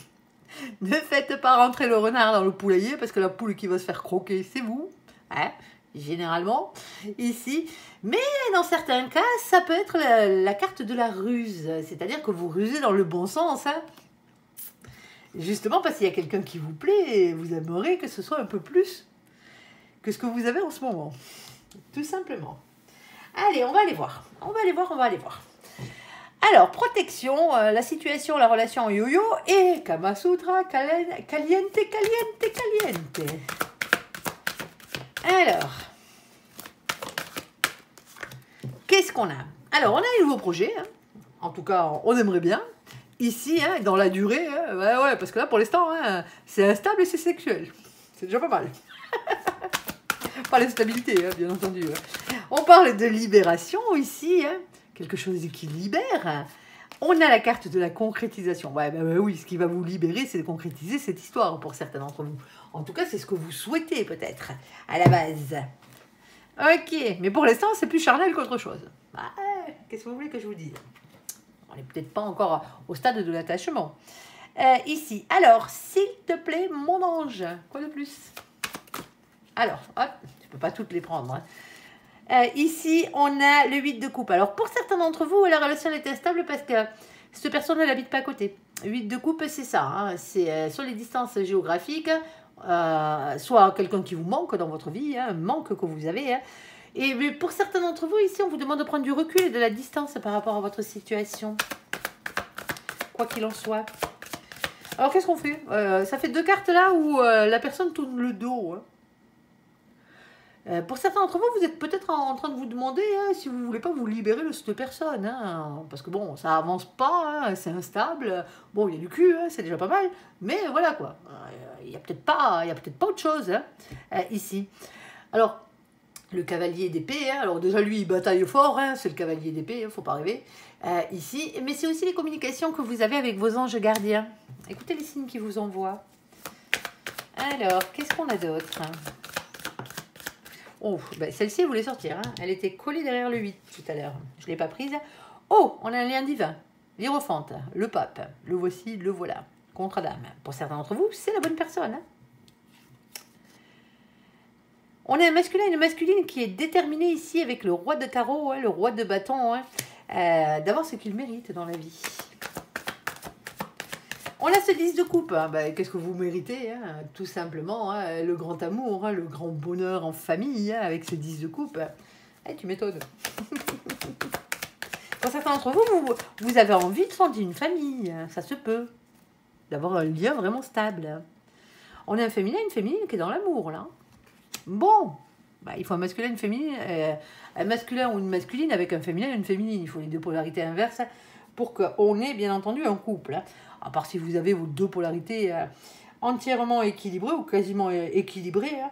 ne faites pas rentrer le renard dans le poulailler, parce que la poule qui va se faire croquer, c'est vous. Hein, généralement, ici. Mais dans certains cas, ça peut être la carte de la ruse. C'est-à-dire que vous rusez dans le bon sens, hein. Justement parce qu'il y a quelqu'un qui vous plaît et vous aimeriez que ce soit un peu plus que ce que vous avez en ce moment. Tout simplement. Allez, on va aller voir. On va aller voir. Alors, protection, la situation, la relation yo-yo et Kama Sutra, caliente, caliente, caliente. Alors, qu'est-ce qu'on a? Alors, on a un nouveau projet. Hein. En tout cas, on aimerait bien. Ici, hein, dans la durée, hein, ouais, parce que là, pour l'instant, hein, c'est instable et c'est sexuel. C'est déjà pas mal. Pas l'instabilité, hein, bien entendu. Hein. On parle de libération ici, hein, quelque chose qui libère. On a la carte de la concrétisation. Ouais, bah oui, ce qui va vous libérer, c'est de concrétiser cette histoire pour certains d'entre vous. En tout cas, c'est ce que vous souhaitez peut-être à la base. Ok, mais pour l'instant, c'est plus charnel qu'autre chose. Bah, qu'est-ce que vous voulez que je vous dise? On n'est peut-être pas encore au stade de l'attachement. Ici, alors, s'il te plaît, mon ange. Quoi de plus? Alors, hop, tu peux pas toutes les prendre. Ici, on a le 8 de coupe. Alors, pour certains d'entre vous, la relation est instable parce que cette personne ne l'habite pas à côté. 8 de coupe, c'est ça. Hein, c'est sur les distances géographiques, soit quelqu'un qui vous manque dans votre vie, un manque que vous avez. Hein. Et mais pour certains d'entre vous, ici, on vous demande de prendre du recul et de la distance par rapport à votre situation. Quoi qu'il en soit. Alors, qu'est-ce qu'on fait? Ça fait 2 cartes là où la personne tourne le dos. Hein. Pour certains d'entre vous, vous êtes peut-être en train de vous demander si vous ne voulez pas vous libérer de cette personne. Hein, parce que bon, ça avance pas, hein, c'est instable. Bon, il y a du cul, hein, c'est déjà pas mal. Mais voilà quoi. Il n'y a peut-être pas autre chose hein, ici. Alors, le cavalier d'épée, hein, alors déjà lui, il bataille fort, hein, c'est le cavalier d'épée, il ne faut pas rêver. Ici, mais c'est aussi les communications que vous avez avec vos anges gardiens. Écoutez les signes qu'ils vous envoient. Alors, qu'est-ce qu'on a d'autre? Oh, ben celle-ci, elle voulait sortir. Hein. Elle était collée derrière le 8 tout à l'heure. Je ne l'ai pas prise. Oh, on a un lien divin. L'hiérophante, le pape. Le voici, le voilà. Contre-dame. Pour certains d'entre vous, c'est la bonne personne. Hein. On a un masculin et une masculine qui est déterminé ici avec le roi de carreau, hein, le roi de bâton, hein, d'avoir ce qu'il mérite dans la vie. On a ce 10 de coupe, hein. Ben, qu'est-ce que vous méritez hein, tout simplement, hein, le grand amour, hein, le grand bonheur en famille, hein, avec ce 10 de coupe. Tu m'étonnes. Pour certains d'entre vous, vous avez envie de fonder une famille, hein, ça se peut, d'avoir un lien vraiment stable. On a un féminin et une féminine qui est dans l'amour, là. Bon, ben, il faut un masculin et une féminine, un masculin ou une masculine avec un féminin et une féminine. Il faut les deux polarités inverses pour qu'on ait bien entendu un couple. Hein. À part si vous avez vos deux polarités entièrement équilibrées ou quasiment équilibrées, hein,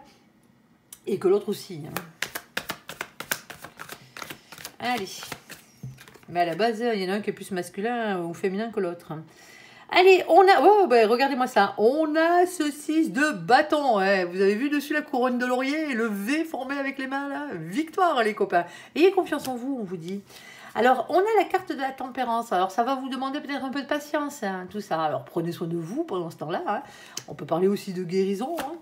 et que l'autre aussi. Hein. Allez. Mais à la base, il y en a un qui est plus masculin ou féminin que l'autre. Hein. Allez, on a... Oh, ben, regardez-moi ça. On a ce 6 de bâton. Ouais. Vous avez vu dessus la couronne de laurier et le V formé avec les mains, là. Victoire, les copains. Ayez confiance en vous, on vous dit. Alors, on a la carte de la tempérance. Alors, ça va vous demander peut-être un peu de patience, hein, tout ça. Alors, prenez soin de vous pendant ce temps-là. Hein. On peut parler aussi de guérison. Hein.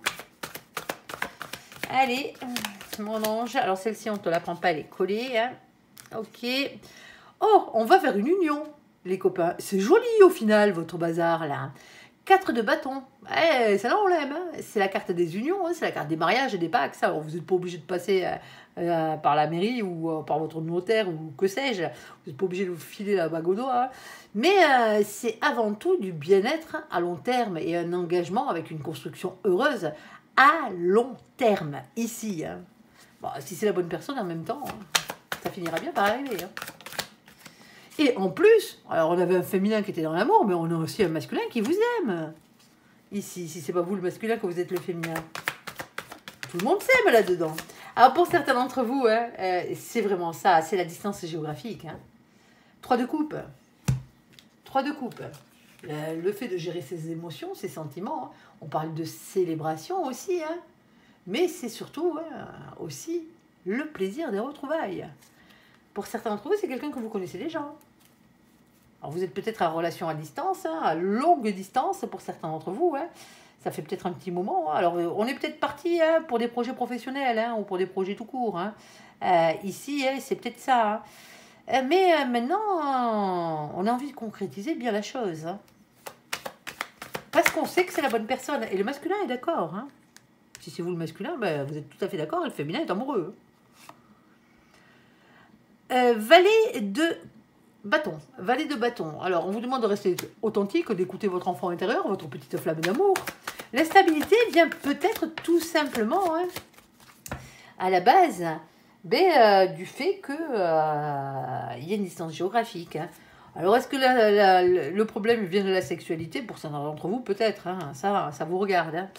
Allez, mon ange. Alors, celle-ci, on ne te la prend pas, elle est collée. Hein. Ok. Oh, on va vers une union, les copains. C'est joli, au final, votre bazar, là. 4 de bâton. Eh, celle-là, on l'aime. Hein. C'est la carte des unions, hein. C'est la carte des mariages et des packs. Ça. Alors, vous n'êtes pas obligé de passer... par la mairie ou par votre notaire ou que sais-je. Vous n'êtes pas obligé de vous filer la bague au doigt. Hein. Mais c'est avant tout du bien-être à long terme et un engagement avec une construction heureuse à long terme, ici. Hein. Bon, si c'est la bonne personne en même temps, hein, ça finira bien par arriver. Hein. Et en plus, alors on avait un féminin qui était dans l'amour, mais on a aussi un masculin qui vous aime. Ici, si c'est pas vous le masculin que vous êtes le féminin. Tout le monde s'aime là-dedans. Alors, pour certains d'entre vous, hein, c'est vraiment ça, c'est la distance géographique. Hein. 3 de coupe. 3 de coupe. Le fait de gérer ses émotions, ses sentiments, hein. On parle de célébration aussi, hein. Mais c'est surtout hein, aussi le plaisir des retrouvailles. Pour certains d'entre vous, c'est quelqu'un que vous connaissez déjà. Alors, vous êtes peut-être en relation à distance, hein, à longue distance pour certains d'entre vous, hein. Ça fait peut-être un petit moment. Alors, on est peut-être parti hein, pour des projets professionnels hein, ou pour des projets tout court. Hein. Ici, c'est peut-être ça. Hein. Mais maintenant, on a envie de concrétiser bien la chose. Hein. Parce qu'on sait que c'est la bonne personne. Et le masculin est d'accord. Hein. Si c'est vous le masculin, ben, vous êtes tout à fait d'accord. Et le féminin est amoureux. Valet de bâton. Valet de bâton. Alors, on vous demande de rester authentique, d'écouter votre enfant intérieur, votre petite flamme d'amour. L'instabilité vient peut-être tout simplement, hein, à la base, du fait qu'il y a une distance géographique. Hein. Alors, est-ce que le problème vient de la sexualité? Pour certains d'entre vous, peut-être. Hein, ça vous regarde. Hein.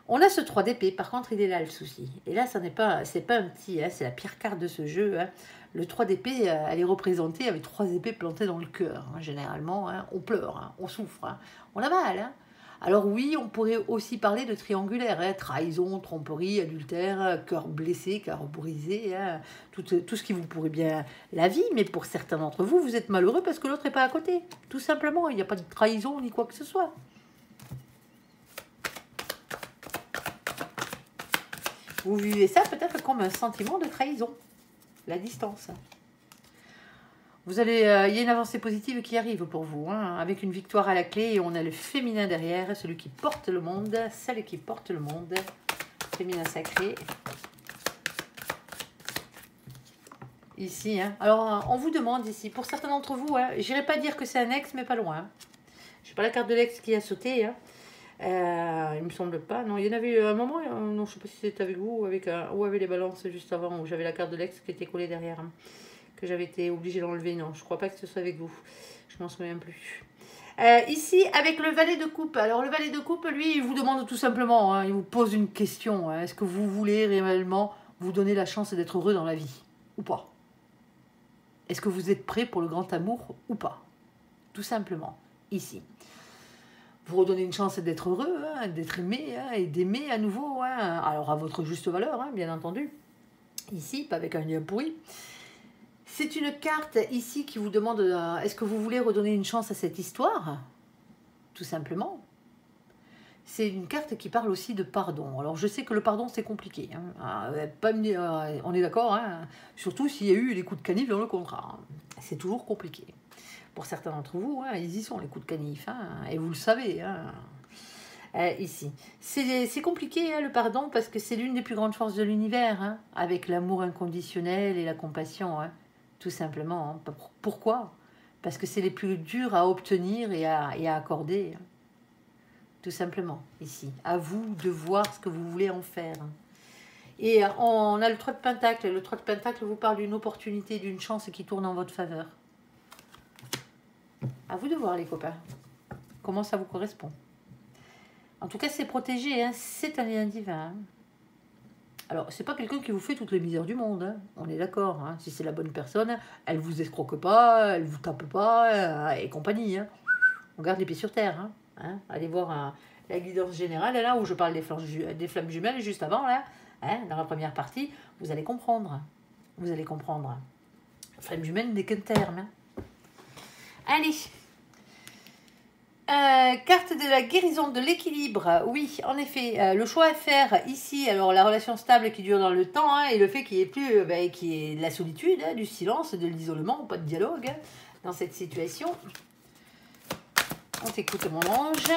On a ce 3 d'épée, par contre il est là le souci. Et là, c'est pas un petit, hein, c'est la pire carte de ce jeu. Hein. Le 3 d'épée, elle est représentée avec 3 épées plantées dans le cœur. Hein. Généralement, hein, on pleure, hein, on souffre, hein, on a mal. Hein. Alors oui, on pourrait aussi parler de triangulaire, hein, trahison, tromperie, adultère, cœur blessé, cœur brisé, hein, tout ce qui vous pourrait bien la vie, mais pour certains d'entre vous, vous êtes malheureux parce que l'autre n'est pas à côté. Tout simplement, il n'y a pas de trahison ni quoi que ce soit. Vous vivez ça peut-être comme un sentiment de trahison, la distance. Vous allez, il y a une avancée positive qui arrive pour vous, hein, avec une victoire à la clé, et on a le féminin derrière, celui qui porte le monde, celle qui porte le monde, féminin sacré. Ici, hein. Alors on vous demande ici, pour certains d'entre vous, hein, j'irai pas dire que c'est un ex, mais pas loin. Hein. Je n'ai pas la carte de l'ex qui a sauté, hein. Il me semble pas, non, il y en avait un moment, non, je sais pas si c'était avec vous ou avec les balances juste avant, où j'avais la carte de l'ex qui était collée derrière, hein, que j'avais été obligée d'enlever, non, je crois pas que ce soit avec vous, je m'en souviens plus. Ici, avec le valet de coupe, alors le valet de coupe, lui, il vous demande tout simplement, hein, il vous pose une question, hein, est-ce que vous voulez réellement vous donner la chance d'être heureux dans la vie, ou pas? Est-ce que vous êtes prêt pour le grand amour, ou pas? Tout simplement, ici. Vous redonnez une chance d'être heureux, hein, d'être aimé, hein, et d'aimer à nouveau, hein, alors à votre juste valeur, hein, bien entendu. Ici, pas avec un lien pourri. C'est une carte ici qui vous demande, est-ce que vous voulez redonner une chance à cette histoire? Tout simplement. C'est une carte qui parle aussi de pardon. Alors je sais que le pardon c'est compliqué, hein. On est d'accord, hein, surtout s'il y a eu les coups de canif dans le contrat. Hein. C'est toujours compliqué. Pour certains d'entre vous, hein, ils y sont les coups de canif, hein, et vous le savez. Hein. Ici, c'est compliqué, hein, le pardon, parce que c'est l'une des plus grandes forces de l'univers, hein, avec l'amour inconditionnel et la compassion, hein, tout simplement. Hein. Pourquoi? Parce que c'est les plus durs à obtenir et à accorder, hein, tout simplement, ici. À vous de voir ce que vous voulez en faire. Hein. Et on a le 3 de Pentacle. Le 3 de Pentacle vous parle d'une opportunité, d'une chance qui tourne en votre faveur. À vous de voir, les copains, comment ça vous correspond. En tout cas, c'est protégé, hein. C'est un lien divin. Hein. Alors, c'est pas quelqu'un qui vous fait toutes les misères du monde, hein. On est d'accord. Hein. Si c'est la bonne personne, elle vous escroque pas, elle vous tape pas, et compagnie. Hein. On garde les pieds sur terre. Hein. Hein. Allez voir la guidance générale, là où je parle des flammes jumelles, juste avant, là, hein, dans la première partie, vous allez comprendre. Vous allez comprendre. Flamme jumelle n'est qu'un terme. Hein. Allez, carte de la guérison, de l'équilibre. Oui, en effet, le choix à faire ici, alors la relation stable qui dure dans le temps, hein, et le fait qu'il n'y ait plus qu'il y ait de la solitude, hein, du silence, de l'isolement, pas de dialogue, hein, dans cette situation. On t'écoute, mon ange.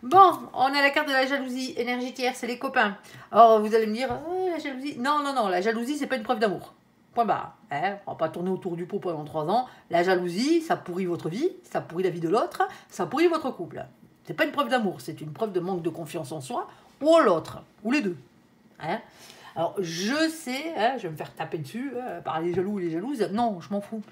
Bon, on a la carte de la jalousie, énergie tierce, c'est les copains. Alors, vous allez me dire, oh, la jalousie. Non, non, non, la jalousie, c'est pas une preuve d'amour. Point barre. Hein, on va pas tourner autour du pot pendant 3 ans. La jalousie, ça pourrit votre vie, ça pourrit la vie de l'autre, ça pourrit votre couple. C'est pas une preuve d'amour, c'est une preuve de manque de confiance en soi ou en l'autre, ou les deux. Hein. Alors, je sais, hein, je vais me faire taper dessus par les jaloux et les jalouses. Non, je m'en fous.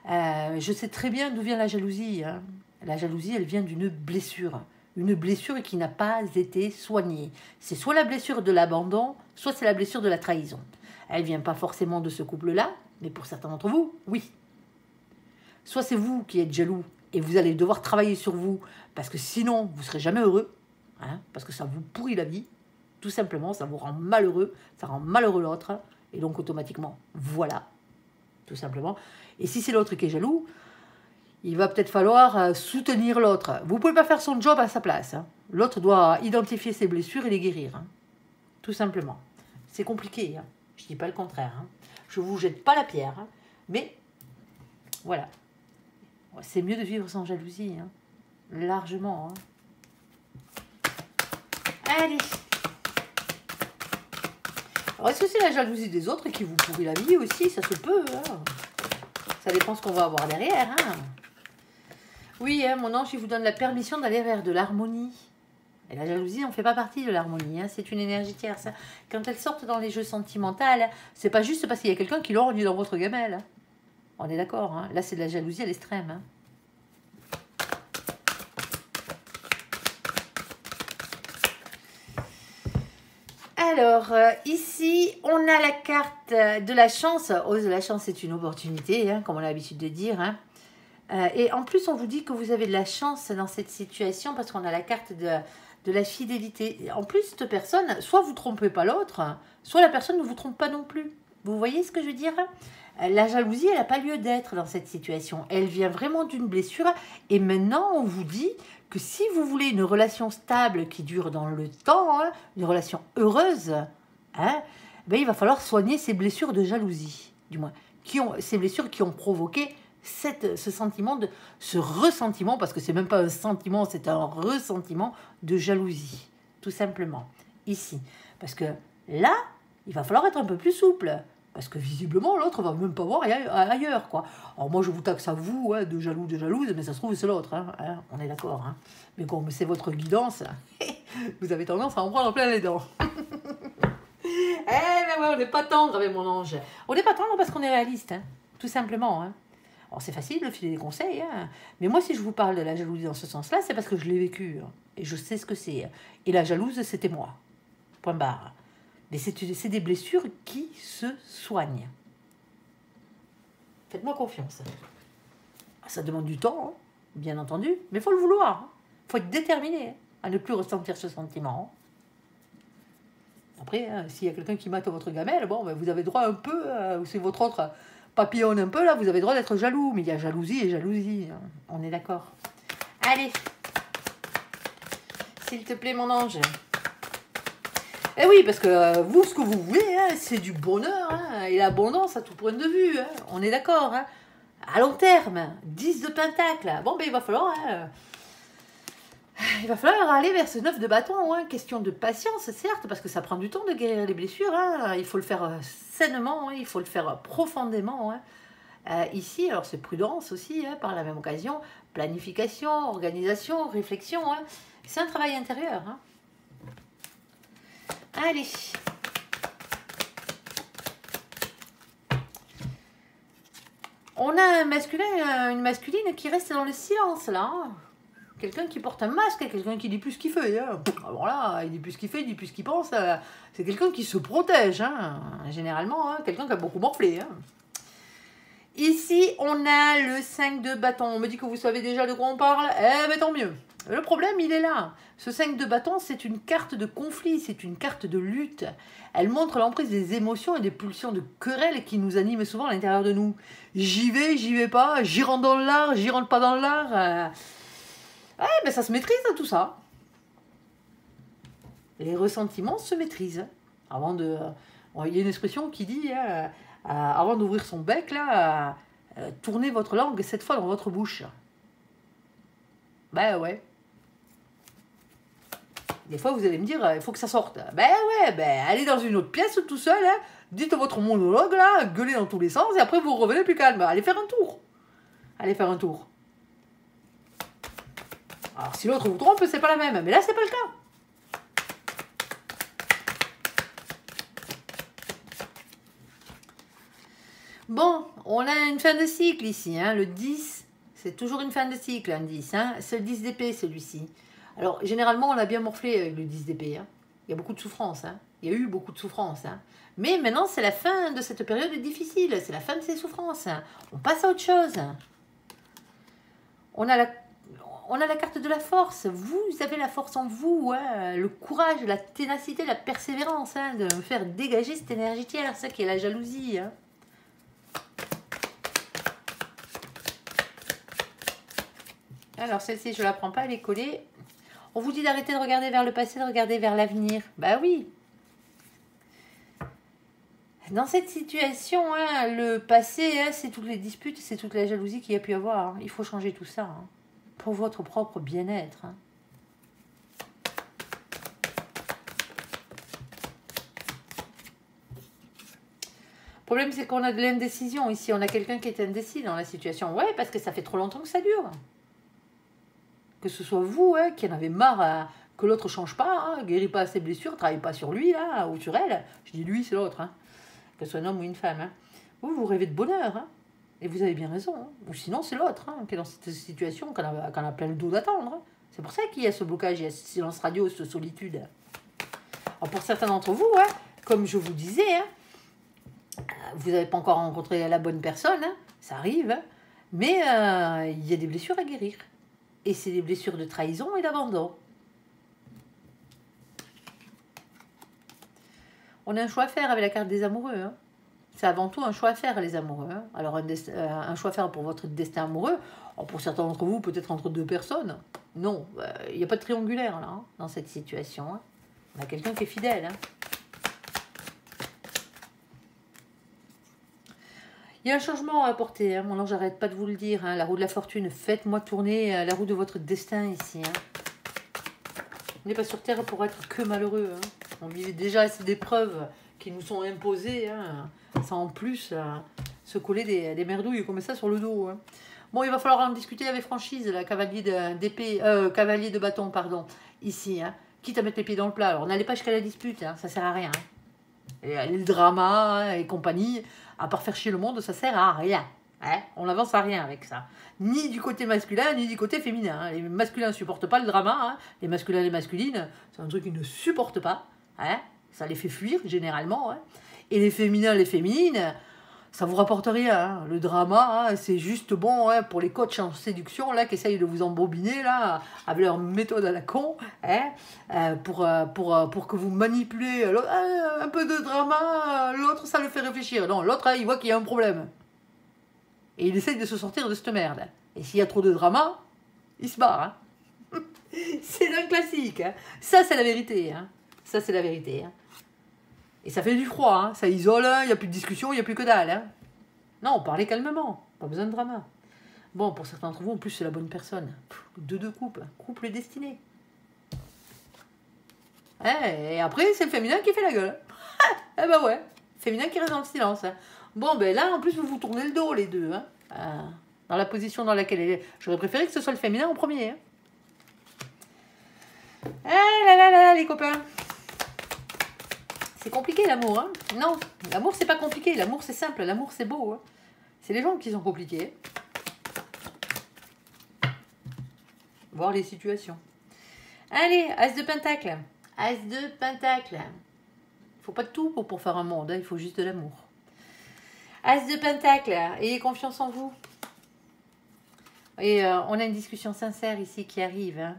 Je sais très bien d'où vient la jalousie. Hein. La jalousie, elle vient d'une blessure. Une blessure qui n'a pas été soignée. C'est soit la blessure de l'abandon, soit c'est la blessure de la trahison. Elle ne vient pas forcément de ce couple-là, mais pour certains d'entre vous, oui. Soit c'est vous qui êtes jaloux et vous allez devoir travailler sur vous, parce que sinon, vous ne serez jamais heureux, hein, parce que ça vous pourrit la vie, tout simplement, ça vous rend malheureux, ça rend malheureux l'autre, et donc automatiquement, voilà, tout simplement. Et si c'est l'autre qui est jaloux, il va peut-être falloir soutenir l'autre. Vous ne pouvez pas faire son job à sa place. Hein. L'autre doit identifier ses blessures et les guérir, hein, tout simplement. C'est compliqué, hein. Je ne dis pas le contraire. Hein. Je ne vous jette pas la pierre. Hein. Mais, voilà. C'est mieux de vivre sans jalousie. Hein. Largement. Hein. Allez. Alors, est-ce que c'est la jalousie des autres qui vous pourrit la vie aussi? Ça se peut. Hein. Ça dépend ce qu'on va avoir derrière. Hein. Oui, hein, mon ange, il vous donne la permission d'aller vers de l'harmonie. Et la jalousie, on ne fait pas partie de l'harmonie, hein. C'est une énergie tierce. Hein. Quand elles sortent dans les jeux sentimentaux, c'est pas juste parce qu'il y a quelqu'un qui lorgne dans votre gamelle. Hein. On est d'accord, hein. Là c'est de la jalousie à l'extrême. Hein. Alors, ici, on a la carte de la chance. Oh, la chance, c'est une opportunité, hein, comme on a l'habitude de dire. Hein. Et en plus, on vous dit que vous avez de la chance dans cette situation parce qu'on a la carte de la fidélité. En plus, cette personne, soit vous ne trompez pas l'autre, soit la personne ne vous trompe pas non plus. Vous voyez ce que je veux dire? La jalousie, elle n'a pas lieu d'être dans cette situation. Elle vient vraiment d'une blessure. Et maintenant, on vous dit que si vous voulez une relation stable qui dure dans le temps, hein, une relation heureuse, hein, ben, il va falloir soigner ces blessures de jalousie, du moins, ces blessures qui ont provoqué ce sentiment, ce ressentiment, parce que c'est même pas un sentiment, c'est un ressentiment de jalousie, tout simplement, ici. Parce que là, il va falloir être un peu plus souple. Parce que visiblement, l'autre va même pas voir ailleurs, quoi. Alors moi, je vous taxe à vous, hein, de jaloux, de jalouse, mais ça se trouve, c'est l'autre, hein, on est d'accord. Hein. Mais comme c'est votre guidance, vous avez tendance à en prendre plein les dents. Mais ouais, on n'est pas tendre avec mon ange. On n'est pas tendre parce qu'on est réaliste, hein, tout simplement. Hein. Alors c'est facile de filer des conseils, hein, mais moi, si je vous parle de la jalousie dans ce sens-là, c'est parce que je l'ai vécu, hein, et je sais ce que c'est. Et la jalouse, c'était moi. Point barre. Mais c'est des blessures qui se soignent. Faites-moi confiance. Ça demande du temps, hein, bien entendu, mais il faut le vouloir. Il faut être déterminé, hein, à ne plus ressentir ce sentiment. Après, hein, s'il y a quelqu'un qui mate votre gamelle, bon, ben, vous avez droit un peu, si votre autre papillonne un peu, là, vous avez droit d'être jaloux. Mais il y a jalousie et jalousie, hein, on est d'accord. Allez, s'il te plaît, mon ange. Eh oui, parce que vous, ce que vous voulez, hein, c'est du bonheur, hein, et l'abondance à tout point de vue, hein, on est d'accord. Hein, à long terme, 10 de pentacle. Bon, ben il va falloir aller vers ce 9 de bâton. Hein, question de patience, certes, parce que ça prend du temps de guérir les blessures. Hein, il faut le faire sainement, hein, il faut le faire profondément. Hein. Ici, alors c'est prudence aussi, hein, par la même occasion, planification, organisation, réflexion. Hein, c'est un travail intérieur. Hein. Allez. On a un masculin, une masculine qui reste dans le silence, là. Hein. Quelqu'un qui porte un masque, quelqu'un qui dit plus ce qu'il fait. Hein. Alors là, il dit plus ce qu'il fait, il dit plus ce qu'il pense. C'est quelqu'un qui se protège, hein. Généralement. Hein. Quelqu'un qui a beaucoup morflé. Hein. Ici, on a le 5 de bâton. On me dit que vous savez déjà de quoi on parle. Eh bien, tant mieux. Le problème, il est là. Ce 5 de bâton, c'est une carte de conflit, c'est une carte de lutte. Elle montre l'emprise des émotions et des pulsions de querelle qui nous animent souvent à l'intérieur de nous. J'y vais pas, j'y rentre dans l'art, j'y rentre pas dans l'art. Ouais, ben ça se maîtrise, hein, tout ça. Les ressentiments se maîtrisent. Avant de... il y a une expression qui dit, avant d'ouvrir son bec, là, tournez votre langue 7 fois dans votre bouche. Ben ouais. Des fois, vous allez me dire, il faut que ça sorte. Ben ouais, ben allez dans une autre pièce tout seul, hein, dites votre monologue, là, gueulez dans tous les sens, et après vous revenez plus calme. Allez faire un tour. Allez faire un tour. Alors, si l'autre vous trompe, c'est pas la même. Mais là, c'est pas le cas. Bon, on a une fin de cycle ici. Hein, le 10, c'est toujours une fin de cycle, un 10. Hein, c'est le 10 d'épée, celui-ci. Alors, généralement, on a bien morflé avec le 10 d'épée. Hein. Il y a beaucoup de souffrance. Hein. Il y a eu beaucoup de souffrance. Hein. Mais maintenant, c'est la fin de cette période difficile. C'est la fin de ces souffrances. Hein. On passe à autre chose. On a la carte de la force. Vous avez la force en vous. Hein. Le courage, la ténacité, la persévérance. Hein, de faire dégager cette énergie tierce, ça qui est la jalousie. Hein. Alors, celle-ci, je ne la prends pas, elle est collée. On vous dit d'arrêter de regarder vers le passé, de regarder vers l'avenir. Bah oui. Dans cette situation, hein, le passé, hein, c'est toutes les disputes, c'est toute la jalousie qu'il y a pu avoir. Hein. Il faut changer tout ça, hein, pour votre propre bien-être. Hein. Le problème, c'est qu'on a de l'indécision ici. On a quelqu'un qui est indécis dans la situation. Ouais, parce que ça fait trop longtemps que ça dure. Que ce soit vous, hein, qui en avez marre que l'autre ne change pas, hein, guérit pas ses blessures, ne travaille pas sur lui là, ou sur elle. Je dis lui, c'est l'autre. Hein. Que ce soit un homme ou une femme. Hein. Vous rêvez de bonheur. Hein. Et vous avez bien raison. Hein. Ou sinon, c'est l'autre qui est dans cette situation, qu'on a plein le dos d'attendre. Hein. C'est pour ça qu'il y a ce blocage, il y a ce silence radio, cette solitude. Alors, pour certains d'entre vous, hein, comme je vous disais, hein, vous n'avez pas encore rencontré la bonne personne, hein, ça arrive, hein, mais il y a des blessures à guérir. Et c'est des blessures de trahison et d'abandon. On a un choix à faire avec la carte des amoureux. Hein. C'est avant tout un choix à faire, les amoureux. Hein. Alors, un choix à faire pour votre destin amoureux. Alors, pour certains d'entre vous, peut-être entre deux personnes. Non, il n'y a pas de triangulaire là, hein, dans cette situation. Hein. On a quelqu'un qui est fidèle. Hein. Il y a un changement à apporter. Hein. Mon ange, j'arrête pas de vous le dire. Hein. La roue de la fortune, faites-moi tourner la roue de votre destin ici. Hein. On n'est pas sur Terre pour être que malheureux. Hein. On vit déjà assez d'épreuves qui nous sont imposées. Hein. Sans en plus se coller des merdouilles comme ça sur le dos. Hein. Bon, il va falloir en discuter avec franchise, la cavalier d'épée, cavalier de bâton, pardon, ici. Hein. Quitte à mettre les pieds dans le plat. Alors, n'allez pas jusqu'à la dispute, hein, ça sert à rien. Hein. Et le drama hein, et compagnie, à part faire chier le monde, ça sert à rien. Hein. On n'avance à rien avec ça. Ni du côté masculin, ni du côté féminin. Hein. Les masculins ne supportent pas le drama. Hein. Les masculins et les masculines, c'est un truc qu'ils ne supportent pas. Hein. Ça les fait fuir, généralement. Hein. Et les féminins, les féminines, ça vous rapporte rien. Hein. Le drama, hein, c'est juste bon hein, pour les coachs en séduction là, qui essayent de vous embobiner là, avec leur méthode à la con, hein, pour que vous manipulez. Un peu de drama, l'autre, ça le fait réfléchir. Non, l'autre, hein, il voit qu'il y a un problème. Et il essaye de se sortir de cette merde. Et s'il y a trop de drama, il se barre. Hein. C'est un classique. Hein. Ça, c'est la vérité. Hein. Ça, c'est la vérité. Hein. Et ça fait du froid, hein. Ça isole, il n'y a plus de discussion, il n'y a plus que dalle. Hein. Non, parlez calmement, pas besoin de drama. Bon, pour certains d'entre vous, en plus, c'est la bonne personne. Deux couples, couple destiné. Et après, c'est le féminin qui fait la gueule. Eh ben ouais, féminin qui reste dans le silence. Hein. Bon, ben là, en plus, vous vous tournez le dos, les deux. Hein. Dans la position dans laquelle elle est. J'aurais préféré que ce soit le féminin en premier. Hein. Ah là là là, les copains. C'est compliqué l'amour, hein? Non, l'amour c'est pas compliqué, l'amour c'est simple, l'amour c'est beau. Hein? C'est les gens qui sont compliqués. Voir les situations. Allez, As de Pentacle. As de Pentacle. Il faut pas de tout pour faire un monde, hein? Il faut juste de l'amour. As de Pentacle, ayez confiance en vous. Et on a une discussion sincère ici qui arrive. Hein?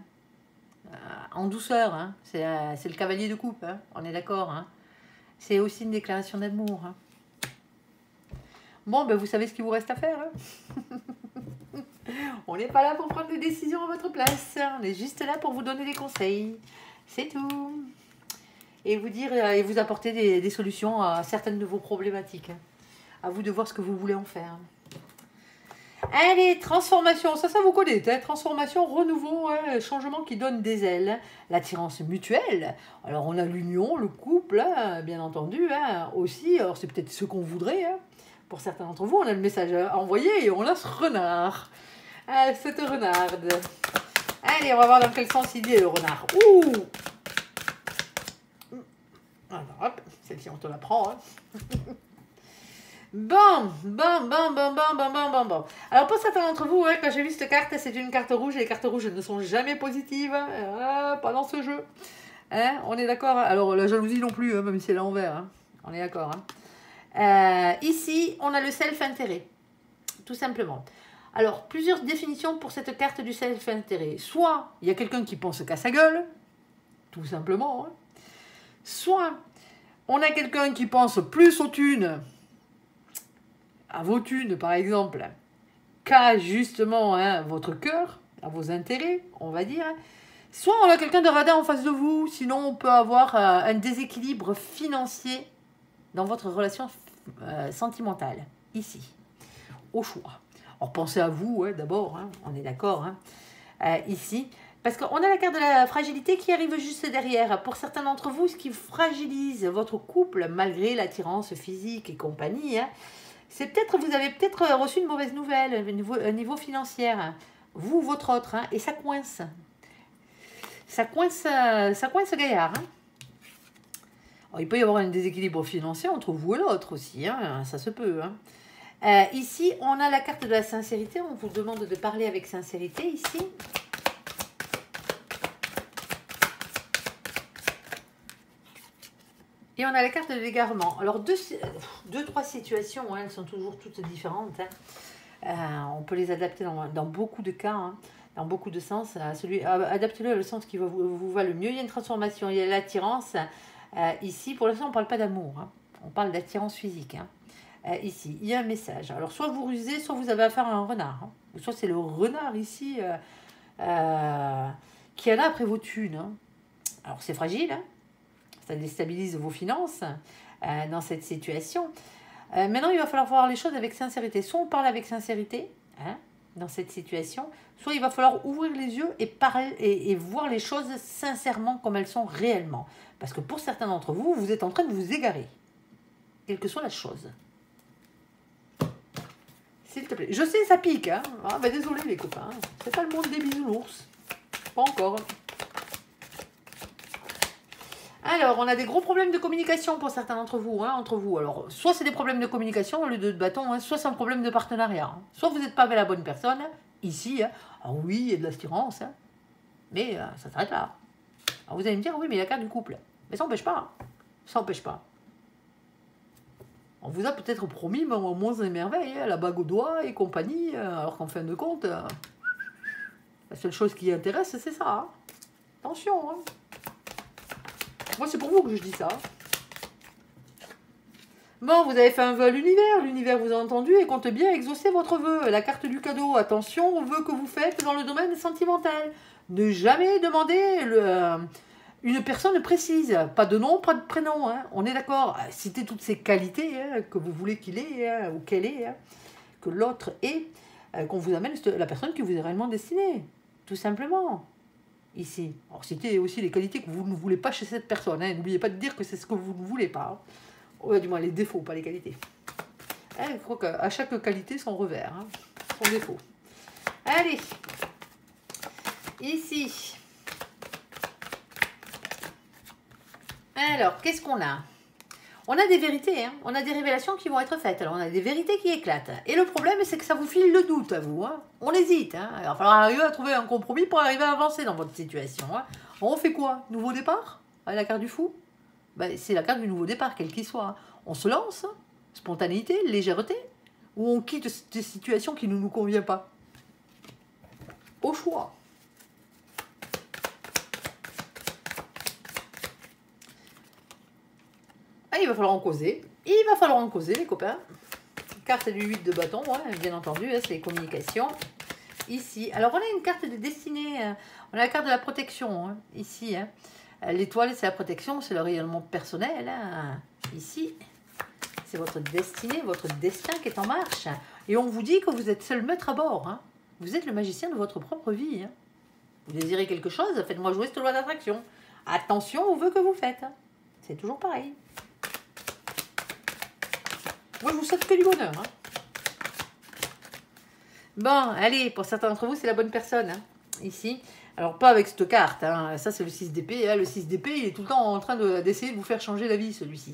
En douceur, hein? C'est le cavalier de coupe, hein? On est d'accord, hein? C'est aussi une déclaration d'amour. Hein. Bon, ben vous savez ce qu'il vous reste à faire. Hein. On n'est pas là pour prendre des décisions à votre place. On est juste là pour vous donner des conseils. C'est tout. Et vous dire et vous apporter des solutions à certaines de vos problématiques. Hein. À vous de voir ce que vous voulez en faire. Allez, transformation, ça vous connaît, hein, transformation, renouveau, hein, changement qui donne des ailes, l'attirance mutuelle. Alors on a l'union, le couple, hein, bien entendu, hein, aussi, alors c'est peut-être ce qu'on voudrait. Hein. Pour certains d'entre vous, on a le message à envoyer et on lance renard. Cette renarde. Allez, on va voir dans quel sens il est le renard. Ouh. Alors hop, celle-ci on te la prend. Hein. Bon. Alors pour certains d'entre vous, hein, quand j'ai vu cette carte, c'est une carte rouge et les cartes rouges ne sont jamais positives pas dans ce jeu. Hein, on est d'accord. Alors la jalousie non plus, hein, même si elle est l'envers. Hein. On est d'accord. Hein. Ici, on a le self-intérêt, tout simplement. Alors plusieurs définitions pour cette carte du self-intérêt. Soit il y a quelqu'un qui pense qu'à sa gueule, tout simplement. Hein. Soit on a quelqu'un qui pense plus aux thunes, à vos thunes par exemple, qu'à justement hein, votre cœur, à vos intérêts, on va dire. Soit on a quelqu'un de radin en face de vous, sinon on peut avoir un déséquilibre financier dans votre relation sentimentale, ici, au choix. Alors pensez à vous hein, d'abord, hein, on est d'accord, hein, ici. Parce qu'on a la carte de la fragilité qui arrive juste derrière. Pour certains d'entre vous, ce qui fragilise votre couple, malgré l'attirance physique et compagnie, hein, c'est peut-être, vous avez peut-être reçu une mauvaise nouvelle au niveau financier, hein, vous ou votre autre, hein, et ça coince. Ça coince gaillard. Hein. Alors, il peut y avoir un déséquilibre financier entre vous et l'autre aussi, hein, ça se peut. Hein. Ici, on a la carte de la sincérité, on vous demande de parler avec sincérité ici. Et on a la carte de l'égarement. Alors, trois situations, hein, elles sont toujours toutes différentes. On peut les adapter dans beaucoup de cas, hein, dans beaucoup de sens. Adaptez-le à le sens qui vous va le mieux. Il y a une transformation, il y a l'attirance. Ici, pour l'instant, on ne parle pas d'amour. Hein. On parle d'attirance physique. Hein. Ici, il y a un message. Alors, soit vous rusez, soit vous avez affaire à un renard. Hein. Ou soit c'est le renard ici qui en a après vos thunes. Hein. Alors, c'est fragile. Hein. Ça déstabilise vos finances dans cette situation. Maintenant, il va falloir voir les choses avec sincérité. Soit on parle avec sincérité hein, dans cette situation, soit il va falloir ouvrir les yeux et voir les choses sincèrement comme elles sont réellement. Parce que pour certains d'entre vous, vous êtes en train de vous égarer. Quelle que soit la chose. S'il te plaît. Je sais, ça pique. Hein. Ah, bah, désolé les copains. C'est pas le monde des bisounours. Pas encore. Alors, on a des gros problèmes de communication pour certains d'entre vous, hein, entre vous. Alors, soit c'est des problèmes de communication au lieu de bâton, hein, soit c'est un problème de partenariat. Hein. Soit vous n'êtes pas avec la bonne personne, ici. Hein. Ah oui, il y a de l'assurance, hein, mais ça s'arrête là. Alors, vous allez me dire, oui, mais il y a la carte du couple. Mais ça n'empêche pas. Hein. Ça n'empêche pas. On vous a peut-être promis, mais au moins des merveilles, hein, la bague au doigt et compagnie, alors qu'en fin de compte, la seule chose qui intéresse, c'est ça. Hein. Attention, hein. Moi, c'est pour vous que je dis ça. Bon, vous avez fait un vœu à l'univers. L'univers vous a entendu et compte bien exaucer votre vœu. La carte du cadeau. Attention aux vœux que vous faites dans le domaine sentimental. Ne jamais demander une personne précise. Pas de nom, pas de prénom. Hein. On est d'accord. Citez toutes ces qualités hein, que vous voulez qu'il ait hein, ou qu'elle ait. Hein, que l'autre ait. Qu'on vous amène la personne qui vous est réellement destinée. Tout simplement. Ici. Alors, citez aussi les qualités que vous ne voulez pas chez cette personne. Hein. N'oubliez pas de dire que c'est ce que vous ne voulez pas. Hein. Du moins, les défauts, pas les qualités. Hein, je crois qu'à chaque qualité, son revers, hein, son défaut. Allez. Ici. Alors, qu'est-ce qu'on a ? On a des vérités, hein. On a des révélations qui vont être faites. Alors, on a des vérités qui éclatent. Et le problème, c'est que ça vous file le doute à vous. Hein. On hésite. Hein. Il va falloir arriver à trouver un compromis pour arriver à avancer dans votre situation. Hein. On fait quoi ? Nouveau départ ? La carte du fou ? Ben, c'est la carte du nouveau départ, quel qu'il soit. On se lance, hein. Spontanéité, légèreté, ou on quitte cette situation qui ne nous convient pas. Au choix. Il va falloir en causer. Il va falloir en causer, les copains. Carte du 8 de bâton, ouais, bien entendu, hein, c'est les communications. Ici. Alors, on a une carte de destinée. On a la carte de la protection, hein, ici. Hein. L'étoile, c'est la protection, c'est le rayonnement personnel. Hein. Ici, c'est votre destinée, votre destin qui est en marche. Et on vous dit que vous êtes seul maître à bord. Hein. Vous êtes le magicien de votre propre vie. Hein. Vous désirez quelque chose, faites-moi jouer cette loi d'attraction. Attention aux vœux que vous faites. Hein. C'est toujours pareil. Moi, je vous souhaite que du bonheur. Hein. Bon, allez, pour certains d'entre vous, c'est la bonne personne. Hein, ici. Alors, pas avec cette carte. Hein. Ça, c'est le 6 d'épée. Hein. Le 6 d'épée, il est tout le temps en train d'essayer de vous faire changer la vie, celui-ci.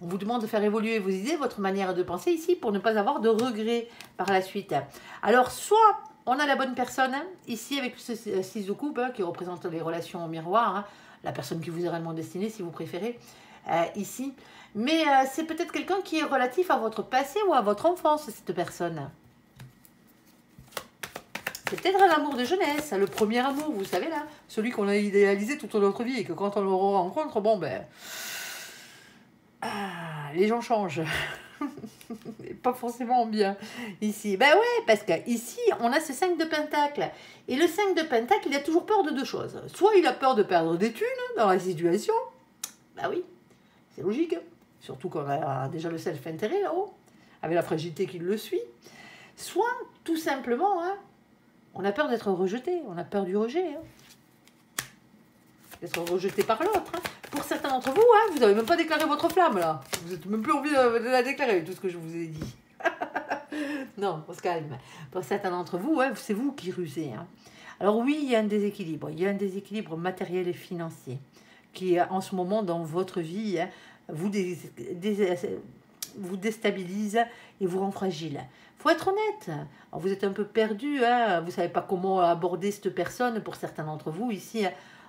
On vous demande de faire évoluer vos idées, votre manière de penser ici, pour ne pas avoir de regrets par la suite. Alors, soit on a la bonne personne, hein, ici, avec ce 6 de coupe, hein, qui représente les relations au miroir, hein, la personne qui vous est réellement destinée, si vous préférez, ici. Mais c'est peut-être quelqu'un qui est relatif à votre passé ou à votre enfance, cette personne. C'est peut-être un amour de jeunesse, le premier amour, vous savez là, celui qu'on a idéalisé toute notre vie et que quand on le rencontre, bon ben, les gens changent. Pas forcément bien ici. Ben ouais, parce qu'ici, on a ce 5 de pentacle. Et le 5 de pentacle, il a toujours peur de deux choses. Soit il a peur de perdre des thunes dans la situation. Ben oui, c'est logique. Surtout qu'on a déjà le self-intérêt là-haut, avec la fragilité qui le suit. Soit, tout simplement, hein, on a peur d'être rejeté. On a peur du rejet. Hein. D'être rejeté par l'autre. Hein. Pour certains d'entre vous, hein, vous n'avez même pas déclaré votre flamme, là. Vous n'êtes même plus envie de la déclarer, tout ce que je vous ai dit. Non, on se calme. Pour certains d'entre vous, hein, c'est vous qui rusez. Hein. Alors oui, il y a un déséquilibre. Il y a un déséquilibre matériel et financier qui, en ce moment, dans votre vie, hein, vous déstabilise et vous rend fragile. Il faut être honnête. Alors, vous êtes un peu perdu. Hein, vous ne savez pas comment aborder cette personne. Pour certains d'entre vous, ici...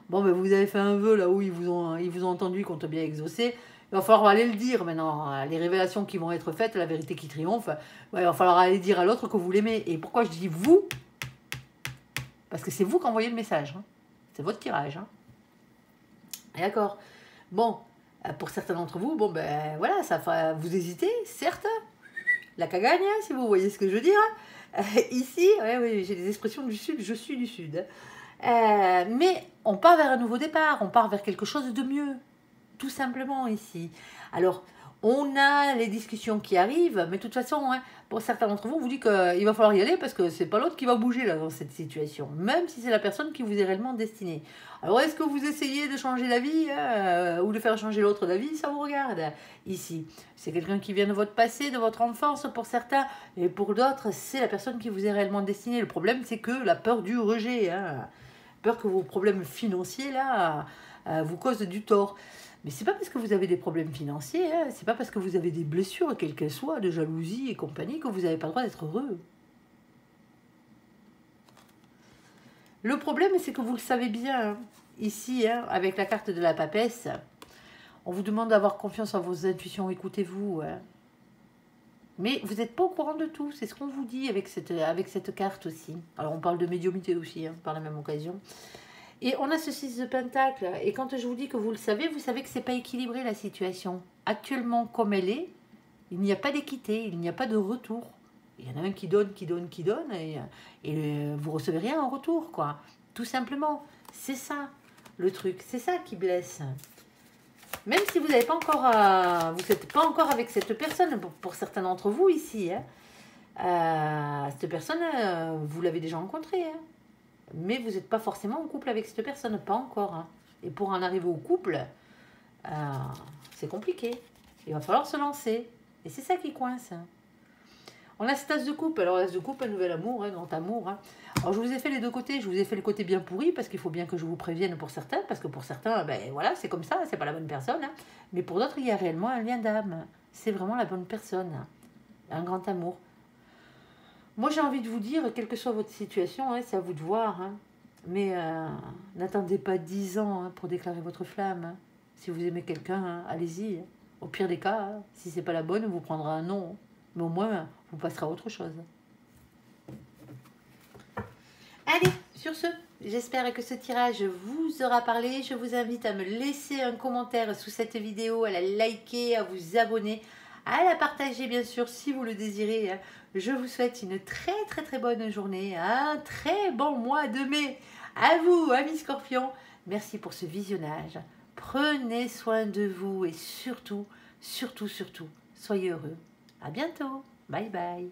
Bon, ben, vous avez fait un vœu là où ils vous ont entendu, qu'on t'a bien exaucé. Il va falloir aller le dire maintenant. Les révélations qui vont être faites, la vérité qui triomphe. Ouais, il va falloir aller dire à l'autre que vous l'aimez. Et pourquoi je dis vous? Parce que c'est vous qui envoyez le message. Hein. C'est votre tirage. Hein. D'accord. Bon, pour certains d'entre vous, bon ben voilà, ça fait, vous hésitez, certes. La cagagne, hein, si vous voyez ce que je veux dire. Ici, ouais, oui, j'ai des expressions du Sud, je suis du Sud. Mais on part vers un nouveau départ, on part vers quelque chose de mieux. Tout simplement ici. Alors, on a les discussions qui arrivent, mais de toute façon, hein, pour certains d'entre vous, on vous dit qu'il va falloir y aller parce que c'est pas l'autre qui va bouger là, dans cette situation, même si c'est la personne qui vous est réellement destinée. Alors, est-ce que vous essayez de changer la vie ou de faire changer l'autre d'avis? Ça vous regarde ici. C'est quelqu'un qui vient de votre passé, de votre enfance pour certains, et pour d'autres, c'est la personne qui vous est réellement destinée. Le problème, c'est que la peur du rejet, hein, peur que vos problèmes financiers là vous causent du tort. Mais c'est pas parce que vous avez des problèmes financiers, hein, c'est pas parce que vous avez des blessures, quelles qu'elles soient, de jalousie et compagnie, que vous n'avez pas le droit d'être heureux. Le problème, c'est que vous le savez bien, hein, ici, hein, avec la carte de la papesse, on vous demande d'avoir confiance en vos intuitions, écoutez-vous. Hein. Mais vous n'êtes pas au courant de tout, c'est ce qu'on vous dit avec cette carte aussi. Alors on parle de médiumnité aussi, hein, par la même occasion. Et on a ce 6 de pentacle. Et quand je vous dis que vous savez que c'est pas équilibré la situation. Actuellement, comme elle est, il n'y a pas d'équité, il n'y a pas de retour. Il y en a un qui donne, et vous recevez rien en retour, quoi. Tout simplement. C'est ça, le truc. C'est ça qui blesse. Même si vous n'avez pas encore, vous n'êtes pas encore avec cette personne, pour certains d'entre vous ici, hein, cette personne, vous l'avez déjà rencontrée, hein. Mais vous n'êtes pas forcément en couple avec cette personne, pas encore. Hein. Et pour en arriver au couple, c'est compliqué. Il va falloir se lancer. Et c'est ça qui coince. Hein. On a cet as de coupe. Alors, l'as de coupe, un nouvel amour, un grand amour. Hein. Alors, je vous ai fait les deux côtés. Je vous ai fait le côté bien pourri, parce qu'il faut bien que je vous prévienne pour certains. Parce que pour certains, ben voilà, c'est comme ça, c'est pas la bonne personne. Hein. Mais pour d'autres, il y a réellement un lien d'âme. C'est vraiment la bonne personne. Hein. Un grand amour. Moi, j'ai envie de vous dire, quelle que soit votre situation, hein, c'est à vous de voir. Hein. Mais n'attendez pas 10 ans hein, pour déclarer votre flamme. Hein. Si vous aimez quelqu'un, hein, allez-y. Hein. Au pire des cas, hein, si c'est pas la bonne, vous prendrez un non. Mais au moins, vous passerez à autre chose. Allez, sur ce, j'espère que ce tirage vous aura parlé. Je vous invite à me laisser un commentaire sous cette vidéo, à la liker, à vous abonner, à la partager bien sûr si vous le désirez. Hein. Je vous souhaite une très bonne journée, un très bon mois de mai. À vous, amis scorpions. Merci pour ce visionnage. Prenez soin de vous et surtout, soyez heureux. À bientôt. Bye bye.